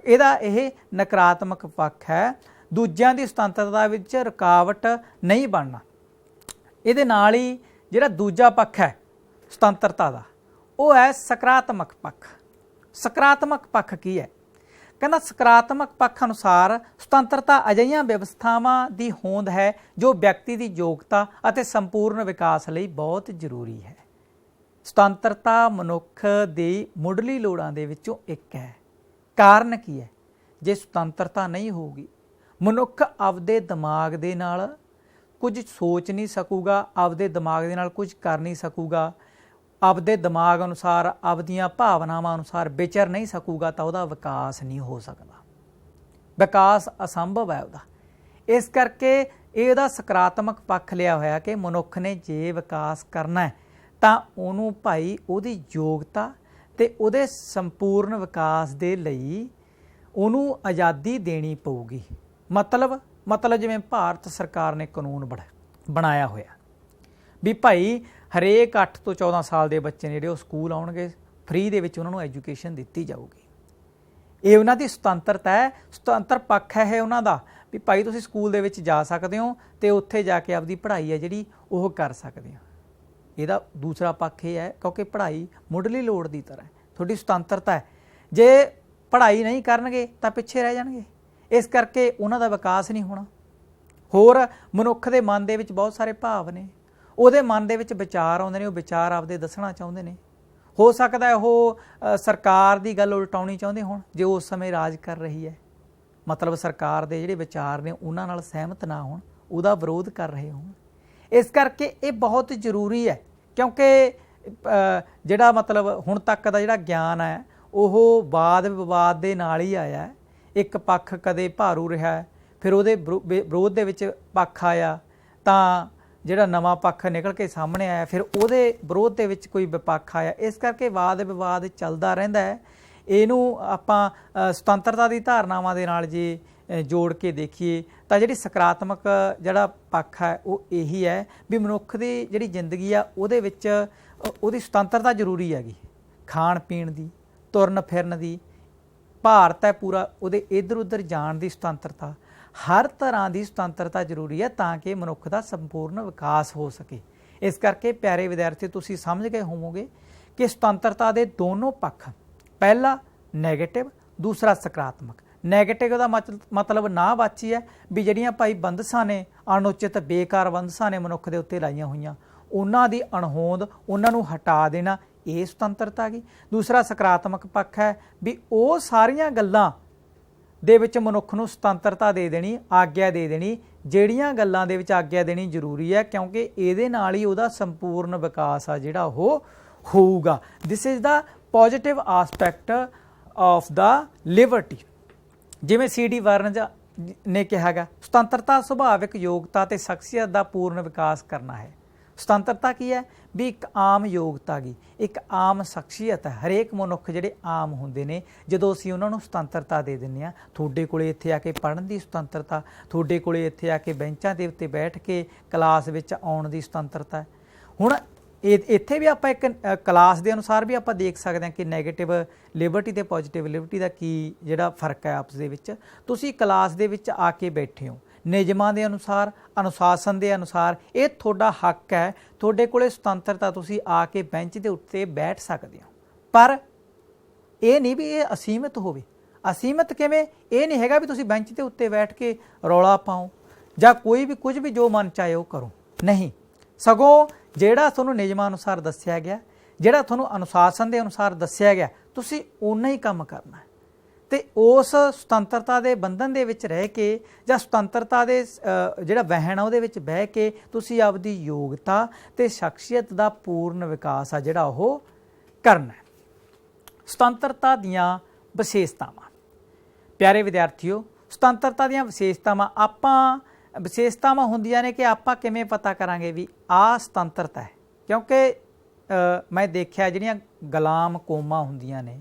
ਇਹਦਾ ਇਹ ਨਕਾਰਾਤਮਕ ਪੱਖ ਹੈ, ਦੂਜਿਆਂ ਦੀ ਸੁਤੰਤਰਤਾ ਵਿੱਚ ਰੁਕਾਵਟ ਨਹੀਂ ਬਣਨਾ। ਇਹਦੇ ਨਾਲ ਹੀ ਜਿਹੜਾ ਦੂਜਾ ਪੱਖ ਹੈ ਸੁਤੰਤਰਤਾ ਦਾ, ਉਹ ਹੈ ਸਕਾਰਾਤਮਕ ਪੱਖ। ਸਕਾਰਾਤਮਕ ਪੱਖ ਕੀ ਹੈ? ਕਹਿੰਦਾ ਸਕਾਰਾਤਮਕ ਪੱਖ ਅਨੁਸਾਰ ਸੁਤੰਤਰਤਾ ਅਜਿਹੀਆਂ ਵਿਵਸਥਾਵਾਂ ਦੀ ਹੋਂਦ ਹੈ ਜੋ ਵਿਅਕਤੀ ਦੀ ਯੋਗਤਾ ਅਤੇ ਸੰਪੂਰਨ ਵਿਕਾਸ ਲਈ ਬਹੁਤ ਜ਼ਰੂਰੀ ਹੈ। ਸੁਤੰਤਰਤਾ ਮਨੁੱਖ ਦੀ ਮੁੱਢਲੀ ਲੋੜਾਂ ਦੇ ਵਿੱਚੋਂ ਇੱਕ ਹੈ। ਕਾਰਨ ਕੀ ਹੈ? ਜੇ ਸੁਤੰਤਰਤਾ ਨਹੀਂ ਹੋਊਗੀ, ਮਨੁੱਖ ਆਪਦੇ ਦਿਮਾਗ ਦੇ ਨਾਲ ਕੁਝ ਸੋਚ ਨਹੀਂ ਸਕੂਗਾ, ਆਪਦੇ ਦਿਮਾਗ ਦੇ ਨਾਲ ਕੁਝ ਕਰ ਨਹੀਂ ਸਕੂਗਾ, ਆਪਦੇ ਦਿਮਾਗ ਅਨੁਸਾਰ, ਆਪਦੀਆਂ ਭਾਵਨਾਵਾਂ ਅਨੁਸਾਰ ਵਿਚਰ ਨਹੀਂ ਸਕੂਗਾ, ਤਾਂ ਉਹਦਾ ਵਿਕਾਸ ਨਹੀਂ ਹੋ ਸਕਦਾ। ਵਿਕਾਸ ਅਸੰਭਵ ਹੈ ਉਹਦਾ। ਇਸ ਕਰਕੇ ਇਹਦਾ ਸਕਾਰਾਤਮਕ ਪੱਖ ਲਿਆ ਹੋਇਆ ਕਿ ਮਨੁੱਖ ਨੇ ਜੇ ਵਿਕਾਸ ਕਰਨਾ ਹੈ ਤਾਂ ਉਹਨੂੰ ਭਾਈ ਉਹਦੀ ਯੋਗਤਾ ਤੇ ਉਹਦੇ ਸੰਪੂਰਨ ਵਿਕਾਸ ਦੇ ਲਈ ਉਹਨੂੰ ਆਜ਼ਾਦੀ ਦੇਣੀ ਪਊਗੀ। ਮਤਲਬ ਜਿਵੇਂ ਭਾਰਤ ਸਰਕਾਰ ਨੇ ਕਾਨੂੰਨ ਬਣਾਇਆ ਹੋਇਆ, ਵੀ ਭਾਈ ਹਰੇਕ 8 ਤੋਂ 14 ਸਾਲ ਦੇ ਬੱਚੇ ਨੇ ਜਿਹੜੇ ਉਹ ਸਕੂਲ ਆਉਣਗੇ, ਫ੍ਰੀ ਦੇ ਵਿੱਚ ਉਹਨਾਂ ਨੂੰ ਐਜੂਕੇਸ਼ਨ ਦਿੱਤੀ ਜਾਊਗੀ। ਇਹ ਉਹਨਾਂ ਦੀ ਸੁਤੰਤਰਤਾ ਹੈ, ਸੁਤੰਤਰ ਪੱਖ ਹੈ ਇਹ ਉਹਨਾਂ ਦਾ ਵੀ ਭਾਈ ਤੁਸੀਂ ਸਕੂਲ ਦੇ ਵਿੱਚ ਜਾ ਸਕਦੇ ਹੋ ਅਤੇ ਉੱਥੇ ਜਾ ਕੇ ਆਪਦੀ ਪੜ੍ਹਾਈ ਹੈ ਜਿਹੜੀ ਉਹ ਕਰ ਸਕਦੇ ਹੋ। ਇਹਦਾ ਦੂਸਰਾ ਪੱਖ ਇਹ ਹੈ ਕਿਉਂਕਿ ਪੜ੍ਹਾਈ ਮੁੱਢਲੀ ਲੋੜ ਦੀ ਤਰ੍ਹਾਂ ਤੁਹਾਡੀ ਸੁਤੰਤਰਤਾ ਹੈ। ਜੇ ਪੜ੍ਹਾਈ ਨਹੀਂ ਕਰਨਗੇ ਤਾਂ ਪਿੱਛੇ ਰਹਿ ਜਾਣਗੇ, ਇਸ ਕਰਕੇ ਉਹਨਾਂ ਦਾ ਵਿਕਾਸ ਨਹੀਂ ਹੋਣਾ। ਹੋਰ ਮਨੁੱਖ ਦੇ ਮਨ ਦੇ ਵਿੱਚ ਬਹੁਤ ਸਾਰੇ ਭਾਵ ਨੇ, ਉਹਦੇ ਮਨ ਦੇ ਵਿੱਚ ਵਿਚਾਰ ਆਉਂਦੇ ਨੇ, ਉਹ ਵਿਚਾਰ ਆਪਦੇ ਦੱਸਣਾ ਚਾਹੁੰਦੇ ਨੇ। ਹੋ ਸਕਦਾ ਉਹ ਸਰਕਾਰ ਦੀ ਗੱਲ ਉਲਟਾਉਣੀ ਚਾਹੁੰਦੇ ਹੋਣ ਜੇ ਉਸ ਸਮੇਂ ਰਾਜ ਕਰ ਰਹੀ ਹੈ, ਮਤਲਬ ਸਰਕਾਰ ਦੇ ਜਿਹੜੇ ਵਿਚਾਰ ਨੇ ਉਹਨਾਂ ਨਾਲ ਸਹਿਮਤ ਨਾ ਹੋਣ, ਉਹਦਾ ਵਿਰੋਧ ਕਰ ਰਹੇ ਹੋਣ। ਇਸ ਕਰਕੇ ਇਹ ਬਹੁਤ ਜ਼ਰੂਰੀ ਹੈ ਕਿਉਂਕਿ ਜਿਹੜਾ ਮਤਲਬ ਹੁਣ ਤੱਕ ਦਾ ਜਿਹੜਾ ਗਿਆਨ ਹੈ ਉਹ ਵਾਦ ਵਿਵਾਦ ਦੇ ਨਾਲ ਹੀ ਆਇਆ ਹੈ। ਇੱਕ ਪੱਖ ਕਦੇ ਭਾਰੂ ਰਿਹਾ, ਫਿਰ ਉਹਦੇ ਵਿਰੋਧ ਦੇ ਵਿੱਚ ਪੱਖ ਆਇਆ ਤਾਂ ਜਿਹੜਾ ਨਵਾਂ ਪੱਖ ਨਿਕਲ ਕੇ ਸਾਹਮਣੇ ਆਇਆ, ਫਿਰ ਉਹਦੇ ਵਿਰੋਧ ਦੇ ਵਿੱਚ ਕੋਈ ਵਿਪੱਖ ਆਇਆ। ਇਸ ਕਰਕੇ ਵਾਦ ਵਿਵਾਦ ਚੱਲਦਾ ਰਹਿੰਦਾ ਹੈ। ਇਹਨੂੰ ਆਪਾਂ ਸੁਤੰਤਰਤਾ ਦੀ ਧਾਰਨਾਵਾਂ ਦੇ ਨਾਲ ਜੇ ਜੋੜ ਕੇ ਦੇਖੀਏ ਤਾਂ ਜਿਹੜੀ ਸਕਾਰਾਤਮਕ ਜਿਹੜਾ ਪੱਖ ਹੈ ਉਹ ਇਹੀ ਹੈ ਵੀ ਮਨੁੱਖ ਦੀ ਜਿਹੜੀ ਜ਼ਿੰਦਗੀ ਆ ਉਹਦੇ ਵਿੱਚ ਉਹਦੀ ਸੁਤੰਤਰਤਾ ਜ਼ਰੂਰੀ ਹੈਗੀ, ਖਾਣ ਪੀਣ ਦੀ, ਤੁਰਨ ਫਿਰਨ ਦੀ, ਭਾਰਤ ਹੈ ਪੂਰਾ ਉਹਦੇ ਇੱਧਰ ਉੱਧਰ ਜਾਣ ਦੀ ਸੁਤੰਤਰਤਾ, ਹਰ ਤਰ੍ਹਾਂ ਦੀ ਸੁਤੰਤਰਤਾ ਜ਼ਰੂਰੀ ਹੈ ਤਾਂ ਕਿ ਮਨੁੱਖ ਦਾ ਸੰਪੂਰਨ ਵਿਕਾਸ ਹੋ ਸਕੇ। ਇਸ ਕਰਕੇ ਪਿਆਰੇ ਵਿਦਿਆਰਥੀ ਤੁਸੀਂ ਸਮਝ ਗਏ ਹੋਵੋਗੇ ਕਿ ਸੁਤੰਤਰਤਾ ਦੇ ਦੋਨੋਂ ਪੱਖ, ਪਹਿਲਾ ਨੈਗੇਟਿਵ, ਦੂਸਰਾ ਸਕਾਰਾਤਮਕ। ਨੈਗੇਟਿਵ ਦਾ ਮਤਲਬ ਨਾਵਾਚੀ ਹੈ ਵੀ ਜਿਹੜੀਆਂ ਭਾਈ ਬੰਦਸ਼ਾਂ ਨੇ, ਅਣਉਚਿਤ ਬੇਕਾਰ ਬੰਦਸ਼ਾਂ ਨੇ ਮਨੁੱਖ ਦੇ ਉੱਤੇ ਲਾਈਆਂ ਹੋਈਆਂ, ਉਹਨਾਂ ਦੀ ਅਣਹੋਂਦ, ਉਹਨਾਂ ਨੂੰ ਹਟਾ ਦੇਣਾ, ਇਹ ਸੁਤੰਤਰਤਾ ਗਈ। ਦੂਸਰਾ ਸਕਾਰਾਤਮਕ ਪੱਖ ਹੈ ਵੀ ਉਹ ਸਾਰੀਆਂ ਗੱਲਾਂ ਦੇ ਵਿੱਚ ਮਨੁੱਖ ਨੂੰ ਸੁਤੰਤਰਤਾ ਦੇ ਦੇਣੀ, ਆਗਿਆ ਦੇ ਦੇਣੀ, ਜਿਹੜੀਆਂ ਗੱਲਾਂ ਦੇ ਵਿੱਚ ਆਗਿਆ ਦੇਣੀ ਜ਼ਰੂਰੀ ਹੈ ਕਿਉਂਕਿ ਇਹਦੇ ਨਾਲ ਹੀ ਉਹਦਾ ਸੰਪੂਰਨ ਵਿਕਾਸ ਆ ਜਿਹੜਾ ਉਹ ਹੋਊਗਾ। This is the positive aspect of the Liberty. ਜਿਵੇਂ CD ਵਰਨਜ਼ ਨੇ ਕਿਹਾ ਗਾ, ਸੁਤੰਤਰਤਾ ਸੁਭਾਵਿਕ ਯੋਗਤਾ ਅਤੇ ਸ਼ਖਸੀਅਤ ਦਾ ਪੂਰਨ ਵਿਕਾਸ ਕਰਨਾ ਹੈ। ਸੁਤੰਤਰਤਾ ਕੀ ਹੈ ਵੀ ਇੱਕ ਆਮ ਯੋਗਤਾ ਗੀ, ਇੱਕ ਆਮ ਸ਼ਖਸੀਅਤ ਹੈ। ਹਰੇਕ ਮਨੁੱਖ ਜਿਹੜੇ ਆਮ ਹੁੰਦੇ ਨੇ ਜਦੋਂ ਅਸੀਂ ਉਹਨਾਂ ਨੂੰ ਸੁਤੰਤਰਤਾ ਦੇ ਦਿੰਦੇ ਹਾਂ, ਤੁਹਾਡੇ ਕੋਲੇ ਇੱਥੇ ਆ ਕੇ ਪੜ੍ਹਨ ਦੀ ਸੁਤੰਤਰਤਾ, ਤੁਹਾਡੇ ਕੋਲੇ ਇੱਥੇ ਆ ਕੇ ਬੈਂਚਾਂ ਦੇ ਉੱਤੇ ਬੈਠ ਕੇ ਕਲਾਸ ਵਿੱਚ ਆਉਣ ਦੀ ਸੁਤੰਤਰਤਾ ਹੈ। ਹੁਣ ਇੱਥੇ ਵੀ ਆਪਾਂ ਇੱਕ ਕਲਾਸ ਦੇ ਅਨੁਸਾਰ ਵੀ ਆਪਾਂ ਦੇਖ ਸਕਦੇ ਹਾਂ ਕਿ ਨੈਗੇਟਿਵ ਲਿਬਰਟੀ ਅਤੇ ਪੋਜ਼ੀਟਿਵ ਲਿਬਰਟੀ ਦਾ ਕੀ ਜਿਹੜਾ ਫਰਕ ਹੈ ਆਪਸ ਦੇ ਵਿੱਚ। ਤੁਸੀਂ ਕਲਾਸ ਦੇ ਵਿੱਚ ਆ ਕੇ ਬੈਠੇ ਹੋ, ਨਿਯਮਾਂ ਦੇ ਅਨੁਸਾਰ, ਅਨੁਸ਼ਾਸਨ ਦੇ ਅਨੁਸਾਰ, ਇਹ ਤੁਹਾਡਾ ਹੱਕ ਹੈ, ਤੁਹਾਡੇ ਕੋਲੇ ਸੁਤੰਤਰਤਾ, ਤੁਸੀਂ ਆ ਕੇ ਬੈਂਚ ਦੇ ਉੱਤੇ ਬੈਠ ਸਕਦੇ ਹੋ। ਪਰ ਇਹ ਨਹੀਂ ਵੀ ਇਹ ਅਸੀਮਿਤ ਹੋਵੇ। ਅਸੀਮਿਤ ਕਿਵੇਂ? ਇਹ ਨਹੀਂ ਹੈਗਾ ਵੀ ਤੁਸੀਂ ਬੈਂਚ ਦੇ ਉੱਤੇ ਬੈਠ ਕੇ ਰੌਲਾ ਪਾਓ ਜਾਂ ਕੋਈ ਵੀ ਕੁਝ ਵੀ ਜੋ ਮਨ ਚਾਹੇ ਉਹ ਕਰੋ, ਨਹੀਂ। ਸਗੋਂ ਜਿਹੜਾ ਤੁਹਾਨੂੰ ਨਿਯਮਾਂ ਅਨੁਸਾਰ ਦੱਸਿਆ ਗਿਆ, ਜਿਹੜਾ ਤੁਹਾਨੂੰ ਅਨੁਸ਼ਾਸਨ ਦੇ ਅਨੁਸਾਰ ਦੱਸਿਆ ਗਿਆ, ਤੁਸੀਂ ਓਨਾ ਹੀ ਕੰਮ ਕਰਨਾ ਹੈ। ਅਤੇ ਉਸ ਸੁਤੰਤਰਤਾ ਦੇ ਬੰਧਨ ਦੇ ਵਿੱਚ ਰਹਿ ਕੇ ਜਾਂ ਸੁਤੰਤਰਤਾ ਦੇ ਜਿਹੜਾ ਵਹਿਣ ਆ ਉਹਦੇ ਵਿੱਚ ਬਹਿ ਕੇ ਤੁਸੀਂ ਆਪਦੀ ਯੋਗਤਾ ਅਤੇ ਸ਼ਖਸੀਅਤ ਦਾ ਪੂਰਨ ਵਿਕਾਸ ਆ ਜਿਹੜਾ ਉਹ ਕਰਨਾ ਹੈ। ਸੁਤੰਤਰਤਾ ਦੀਆਂ ਵਿਸ਼ੇਸ਼ਤਾਵਾਂ। ਪਿਆਰੇ ਵਿਦਿਆਰਥੀਓ, ਸੁਤੰਤਰਤਾ ਦੀਆਂ ਵਿਸ਼ੇਸ਼ਤਾਵਾਂ ਹੁੰਦੀਆਂ ਨੇ ਕਿ ਆਪਾਂ ਕਿਵੇਂ ਪਤਾ ਕਰਾਂਗੇ ਵੀ ਆਹ ਸੁਤੰਤਰਤਾ ਹੈ। ਕਿਉਂਕਿ ਮੈਂ ਦੇਖਿਆ ਜਿਹੜੀਆਂ ਗੁਲਾਮ ਕੌਮਾਂ ਹੁੰਦੀਆਂ ਨੇ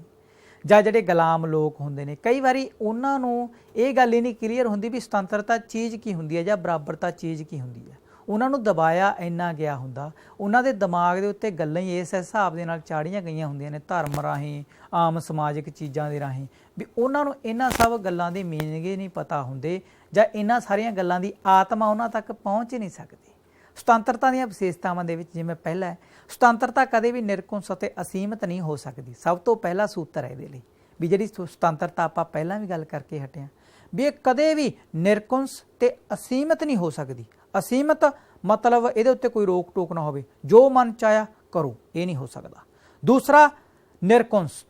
ਜਾਂ ਜਿਹੜੇ ਗੁਲਾਮ ਲੋਕ ਹੁੰਦੇ ਨੇ, ਕਈ ਵਾਰੀ ਉਹਨਾਂ ਨੂੰ ਇਹ ਗੱਲ ਹੀ ਨਹੀਂ ਕਲੀਅਰ ਹੁੰਦੀ ਵੀ ਸੁਤੰਤਰਤਾ ਚੀਜ਼ ਕੀ ਹੁੰਦੀ ਹੈ ਜਾਂ ਬਰਾਬਰਤਾ ਚੀਜ਼ ਕੀ ਹੁੰਦੀ ਹੈ। ਉਹਨਾਂ ਨੂੰ ਦਬਾਇਆ ਇੰਨਾ ਗਿਆ ਹੁੰਦਾ, ਉਹਨਾਂ ਦੇ ਦਿਮਾਗ ਦੇ ਉੱਤੇ ਗੱਲਾਂ ਹੀ ਇਸ ਹਿਸਾਬ ਦੇ ਨਾਲ ਚਾੜੀਆਂ ਗਈਆਂ ਹੁੰਦੀਆਂ ਨੇ ਧਰਮ ਰਾਹੀਂ, ਆਮ ਸਮਾਜਿਕ ਚੀਜ਼ਾਂ ਦੇ ਰਾਹੀਂ, ਵੀ ਉਹਨਾਂ ਨੂੰ ਇਹਨਾਂ ਸਭ ਗੱਲਾਂ ਦੇ ਮੀਨਿੰਗ ਹੀ ਨਹੀਂ ਪਤਾ ਹੁੰਦੇ ਜਾਂ ਇਹਨਾਂ ਸਾਰੀਆਂ ਗੱਲਾਂ ਦੀ ਆਤਮਾ ਉਹਨਾਂ ਤੱਕ ਪਹੁੰਚ ਹੀ ਨਹੀਂ ਸਕਦੀ। ਸੁਤੰਤਰਤਾ ਦੀਆਂ ਵਿਸ਼ੇਸ਼ਤਾਵਾਂ ਦੇ ਵਿੱਚ ਜਿਵੇਂ ਪਹਿਲਾ ਹੈ, ਸੁਤੰਤਰਤਾ ਕਦੇ ਵੀ ਨਿਰਕੁੰਸ ਅਤੇ ਅਸੀਮਿਤ ਨਹੀਂ ਹੋ ਸਕਦੀ। ਸਭ ਤੋਂ ਪਹਿਲਾ ਸੂਤਰ ਹੈ ਇਹਦੇ ਲਈ ਵੀ ਜਿਹੜੀ ਸੁਤੰਤਰਤਾ ਆਪਾਂ ਪਹਿਲਾਂ ਵੀ ਗੱਲ ਕਰਕੇ ਹਟੇ ਹਾਂ ਵੀ ਇਹ ਕਦੇ ਵੀ ਨਿਰਕੁੰਸ ਅਤੇ ਅਸੀਮਿਤ ਨਹੀਂ ਹੋ ਸਕਦੀ। ਅਸੀਮਿਤ ਮਤਲਬ ਇਹਦੇ ਉੱਤੇ ਕੋਈ ਰੋਕ ਟੋਕ ਨਾ ਹੋਵੇ, ਜੋ ਮਨ ਚਾਹਿਆ ਕਰੋ, ਇਹ ਨਹੀਂ ਹੋ ਸਕਦਾ। ਦੂਸਰਾ ਨਿਰਕੁੰਸ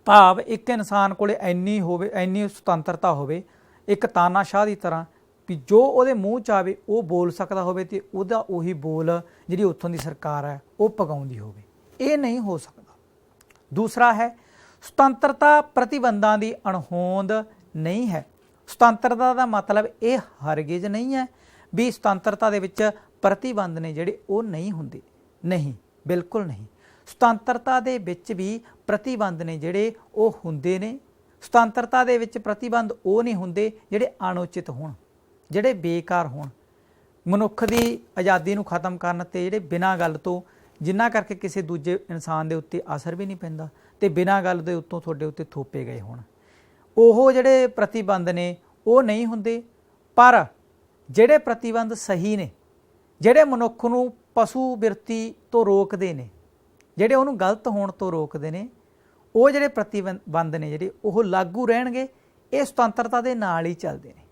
ਭਾਵ ਇੱਕ ਇਨਸਾਨ ਕੋਲ ਇੰਨੀ ਸੁਤੰਤਰਤਾ ਹੋਵੇ, ਇੱਕ ਤਾਨਾਸ਼ਾਹ ਦੀ ਤਰ੍ਹਾਂ ਵੀ ਜੋ ਉਹਦੇ ਮੂੰਹ 'ਚ ਆਵੇ ਉਹ ਬੋਲ ਸਕਦਾ ਹੋਵੇ ਅਤੇ ਉਹਦਾ ਉਹੀ ਬੋਲ ਜਿਹੜੀ ਉੱਥੋਂ ਦੀ ਸਰਕਾਰ ਹੈ ਉਹ ਪਗਾਉਂਦੀ ਹੋਵੇ, ਇਹ ਨਹੀਂ ਹੋ ਸਕਦਾ। ਦੂਸਰਾ ਹੈ ਸੁਤੰਤਰਤਾ ਪ੍ਰਤੀਬੰਧਾਂ ਦੀ ਅਣਹੋਂਦ ਨਹੀਂ ਹੈ। ਸੁਤੰਤਰਤਾ ਦਾ ਮਤਲਬ ਇਹ ਹਰਗਿਜ਼ ਨਹੀਂ ਹੈ ਵੀ ਸੁਤੰਤਰਤਾ ਦੇ ਵਿੱਚ ਪ੍ਰਤੀਬੰਧ ਨੇ ਜਿਹੜੇ ਉਹ ਨਹੀਂ ਹੁੰਦੇ, ਨਹੀਂ, ਬਿਲਕੁਲ ਨਹੀਂ। ਸੁਤੰਤਰਤਾ ਦੇ ਵਿੱਚ ਵੀ ਪ੍ਰਤੀਬੰਧ ਨੇ ਜਿਹੜੇ ਉਹ ਹੁੰਦੇ ਨੇ। ਸੁਤੰਤਰਤਾ ਦੇ ਵਿੱਚ ਪ੍ਰਤੀਬੰਧ ਉਹ ਨਹੀਂ ਹੁੰਦੇ ਜਿਹੜੇ ਅਣਉਚਿਤ ਹੋਣ, ਜਿਹੜੇ ਬੇਕਾਰ ਹੋਣ। ਮਨੁੱਖ ਦੀ ਆਜ਼ਾਦੀ ਨੂੰ ਖਤਮ ਕਰਨ ਤੇ ਜਿਹੜੇ ਬਿਨਾਂ ਗੱਲ ਤੋਂ, ਜਿਨ੍ਹਾਂ ਕਰਕੇ ਕਿਸੇ ਦੂਜੇ ਇਨਸਾਨ ਦੇ ਉੱਤੇ ਅਸਰ ਵੀ ਨਹੀਂ ਪੈਂਦਾ ਤੇ ਬਿਨਾਂ ਗੱਲ ਦੇ ਉੱਤੋਂ ਤੁਹਾਡੇ ਉੱਤੇ ਥੋਪੇ ਗਏ ਹੋਣ, ਉਹ ਜਿਹੜੇ ਪ੍ਰਤੀਬੰਧ ਨੇ ਉਹ ਨਹੀਂ ਹੁੰਦੇ। ਪਰ ਜਿਹੜੇ ਪ੍ਰਤੀਬੰਧ ਸਹੀ ਨੇ, ਜਿਹੜੇ ਮਨੁੱਖ ਨੂੰ ਪਸ਼ੂ ਬਿਰਤੀ ਤੋਂ ਰੋਕਦੇ ਨੇ, ਜਿਹੜੇ ਉਹਨੂੰ ਗਲਤ ਹੋਣ ਤੋਂ ਰੋਕਦੇ ਨੇ, ਉਹ ਜਿਹੜੇ ਪ੍ਰਤੀਬੰਧ ਨੇ ਜਿਹੜੇ ਉਹ ਲਾਗੂ ਰਹਿਣਗੇ। ਇਹ ਸੁਤੰਤਰਤਾ ਦੇ ਨਾਲ ਹੀ ਚੱਲਦੇ ਨੇ।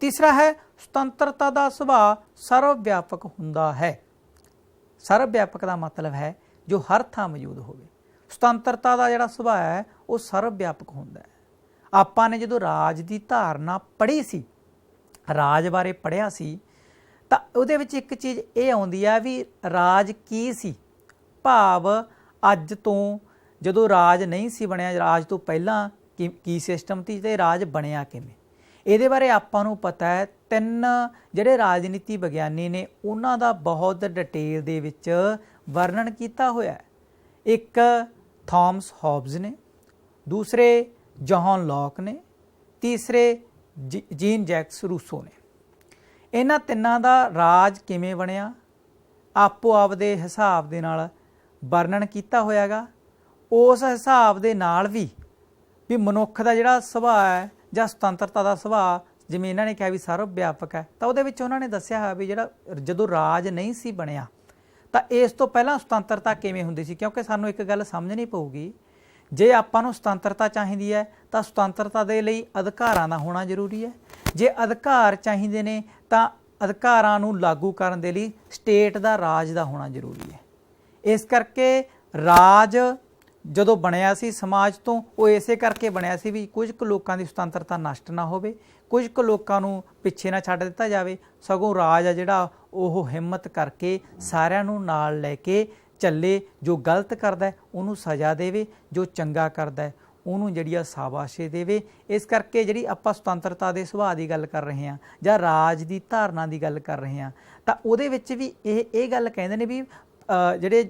ਤੀਸਰਾ ਹੈ ਸੁਤੰਤਰਤਾ ਦਾ ਸੁਭਾਅ ਸਰਵ ਵਿਆਪਕ ਹੁੰਦਾ ਹੈ। ਸਰਵ ਵਿਆਪਕ ਦਾ ਮਤਲਬ ਹੈ ਜੋ ਹਰ ਥਾਂ ਮੌਜੂਦ ਹੋਵੇ। ਸੁਤੰਤਰਤਾ ਦਾ ਜਿਹੜਾ ਸੁਭਾਅ ਹੈ ਉਹ ਸਰਵ ਵਿਆਪਕ ਹੁੰਦਾ ਹੈ। ਆਪਾਂ ਨੇ ਜਦੋਂ ਰਾਜ ਦੀ ਧਾਰਨਾ ਪੜ੍ਹੀ ਸੀ, ਰਾਜ ਬਾਰੇ ਪੜ੍ਹਿਆ ਸੀ, ਤਾਂ ਉਹਦੇ ਵਿੱਚ ਇੱਕ ਚੀਜ਼ ਇਹ ਆਉਂਦੀ ਆ ਵੀ ਰਾਜ ਕੀ ਸੀ। ਭਾਵ ਅੱਜ ਤੋਂ ਜਦੋਂ ਰਾਜ ਨਹੀਂ ਸੀ ਬਣਿਆ, ਰਾਜ ਤੋਂ ਪਹਿਲਾਂ ਕੀ ਸਿਸਟਮ ਸੀ ਤੇ ਰਾਜ ਬਣਿਆ ਕਿਵੇਂ, ਇਹਦੇ ਬਾਰੇ ਆਪਾਂ ਨੂੰ ਪਤਾ ਹੈ। 3 ਜਿਹੜੇ ਰਾਜਨੀਤੀ ਵਿਗਿਆਨੀ ਨੇ ਉਹਨਾਂ ਦਾ ਬਹੁਤ ਡਿਟੇਲ ਦੇ ਵਿੱਚ ਵਰਣਨ ਕੀਤਾ ਹੋਇਆ ਹੈ। ਇੱਕ ਥਾਮਸ ਹੌਬਜ਼ ਨੇ, ਦੂਸਰੇ ਜੌਹਨ ਲੌਕ ਨੇ, ਤੀਸਰੇ ਜੀਨ ਜੈਕਸ ਰੂਸੋ ਨੇ। ਇਹਨਾਂ ਤਿੰਨਾਂ ਦਾ ਰਾਜ ਕਿਵੇਂ ਬਣਿਆ ਆਪੋ ਆਪ ਦੇ ਹਿਸਾਬ ਦੇ ਨਾਲ ਵਰਣਨ ਕੀਤਾ ਹੋਇਆ ਗਾ। ਉਸ ਹਿਸਾਬ ਦੇ ਨਾਲ ਵੀ ਮਨੁੱਖ ਦਾ ਜਿਹੜਾ ਸੁਭਾਅ ਹੈ ਜਾਂ ਸੁਤੰਤਰਤਾ ਦਾ ਸੁਭਾਅ, ਜਿਵੇਂ ਇਹਨਾਂ ਨੇ ਕਿਹਾ ਵੀ ਸਰਵ ਵਿਆਪਕ ਹੈ, ਤਾਂ ਉਹਦੇ ਵਿੱਚ ਉਹਨਾਂ ਨੇ ਦੱਸਿਆ ਹੋਇਆ ਵੀ ਜਿਹੜਾ ਜਦੋਂ ਰਾਜ ਨਹੀਂ ਸੀ ਬਣਿਆ ਤਾਂ ਇਸ ਤੋਂ ਪਹਿਲਾਂ ਸੁਤੰਤਰਤਾ ਕਿਵੇਂ ਹੁੰਦੀ ਸੀ। ਕਿਉਂਕਿ ਸਾਨੂੰ ਇੱਕ ਗੱਲ ਸਮਝਣੀ ਪਊਗੀ, ਜੇ ਆਪਾਂ ਨੂੰ ਸੁਤੰਤਰਤਾ ਚਾਹੀਦੀ ਹੈ ਤਾਂ ਸੁਤੰਤਰਤਾ ਦੇ ਲਈ ਅਧਿਕਾਰਾਂ ਦਾ ਹੋਣਾ ਜ਼ਰੂਰੀ ਹੈ। ਜੇ ਅਧਿਕਾਰ ਚਾਹੀਦੇ ਨੇ ਤਾਂ ਅਧਿਕਾਰਾਂ ਨੂੰ ਲਾਗੂ ਕਰਨ ਦੇ ਲਈ ਸਟੇਟ ਦਾ, ਰਾਜ ਦਾ ਹੋਣਾ ਜ਼ਰੂਰੀ ਹੈ। ਇਸ ਕਰਕੇ ਰਾਜ ਜਦੋਂ ਬਣਿਆ ਸੀ ਸਮਾਜ ਤੋਂ, ਉਹ ਇਸੇ ਕਰਕੇ ਬਣਿਆ ਸੀ ਵੀ ਕੁਝ ਕੁ ਲੋਕਾਂ ਦੀ ਸੁਤੰਤਰਤਾ ਨਸ਼ਟ ਨਾ ਹੋਵੇ, ਕੁਝ ਕੁ ਲੋਕਾਂ ਨੂੰ ਪਿੱਛੇ ਨਾ ਛੱਡ ਦਿੱਤਾ ਜਾਵੇ, ਸਗੋਂ ਰਾਜ ਆ ਜਿਹੜਾ ਉਹ ਹਿੰਮਤ ਕਰਕੇ ਸਾਰਿਆਂ ਨੂੰ ਨਾਲ ਲੈ ਕੇ ਚੱਲੇ। ਜੋ ਗਲਤ ਕਰਦਾ ਉਹਨੂੰ ਸਜ਼ਾ ਦੇਵੇ, ਜੋ ਚੰਗਾ ਕਰਦਾ ਉਹਨੂੰ ਜਿਹੜੀ ਆ ਸ਼ਾਬਾਸ਼ੇ ਦੇਵੇ। ਇਸ ਕਰਕੇ ਜਿਹੜੀ ਆਪਾਂ ਸੁਤੰਤਰਤਾ ਦੇ ਸੁਭਾਅ ਦੀ ਗੱਲ ਕਰ ਰਹੇ ਹਾਂ ਜਾਂ ਰਾਜ ਦੀ ਧਾਰਨਾ ਦੀ ਗੱਲ ਕਰ ਰਹੇ ਹਾਂ, ਤਾਂ ਉਹਦੇ ਵਿੱਚ ਵੀ ਇਹ ਗੱਲ ਕਹਿੰਦੇ ਨੇ ਵੀ ਜਿਹੜੇ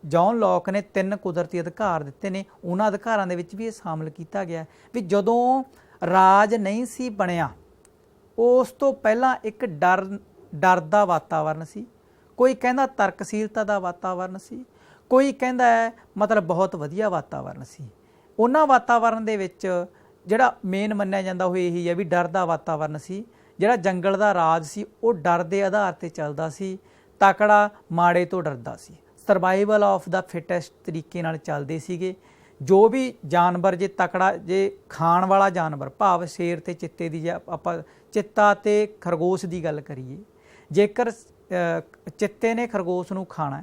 ਜੌਨ ਲੌਕ ਨੇ 3 ਕੁਦਰਤੀ ਅਧਿਕਾਰ ਦਿੱਤੇ ਨੇ, ਉਹਨਾਂ ਅਧਿਕਾਰਾਂ ਦੇ ਵਿੱਚ ਵੀ ਇਹ ਸ਼ਾਮਲ ਕੀਤਾ ਗਿਆ ਵੀ ਜਦੋਂ ਰਾਜ ਨਹੀਂ ਸੀ ਬਣਿਆ ਉਸ ਤੋਂ ਪਹਿਲਾਂ ਇੱਕ ਡਰ ਦਾ ਵਾਤਾਵਰਨ ਸੀ। ਕੋਈ ਕਹਿੰਦਾ ਤਰਕਸ਼ੀਲਤਾ ਦਾ ਵਾਤਾਵਰਨ ਸੀ, ਕੋਈ ਕਹਿੰਦਾ ਮਤਲਬ ਬਹੁਤ ਵਧੀਆ ਵਾਤਾਵਰਨ ਸੀ। ਉਹਨਾਂ ਵਾਤਾਵਰਨ ਦੇ ਵਿੱਚ ਜਿਹੜਾ ਮੇਨ ਮੰਨਿਆ ਜਾਂਦਾ ਉਹ ਇਹੀ ਹੈ ਵੀ ਡਰ ਦਾ ਵਾਤਾਵਰਨ ਸੀ। ਜਿਹੜਾ ਜੰਗਲ ਦਾ ਰਾਜ ਸੀ ਉਹ ਡਰ ਦੇ ਆਧਾਰ 'ਤੇ ਚੱਲਦਾ ਸੀ। ਤਕੜਾ ਮਾੜੇ ਤੋਂ ਡਰਦਾ ਸੀ। ਸਰਵਾਈਵਲ ਆਫ ਦਾ ਫਿਟੈਸਟ ਤਰੀਕੇ ਨਾਲ ਚੱਲਦੇ ਸੀਗੇ। ਜੋ ਵੀ ਜਾਨਵਰ ਜੇ ਤਕੜਾ, ਜੇ ਖਾਣ ਵਾਲਾ ਜਾਨਵਰ, ਭਾਵ ਸ਼ੇਰ ਤੇ ਚਿੱਤੇ ਦੀ, ਜੇ ਆਪਾਂ ਚਿੱਤਾ ਤੇ ਖਰਗੋਸ਼ ਦੀ ਗੱਲ ਕਰੀਏ, ਜੇਕਰ ਚਿੱਤੇ ਨੇ ਖਰਗੋਸ਼ ਨੂੰ ਖਾਣਾ,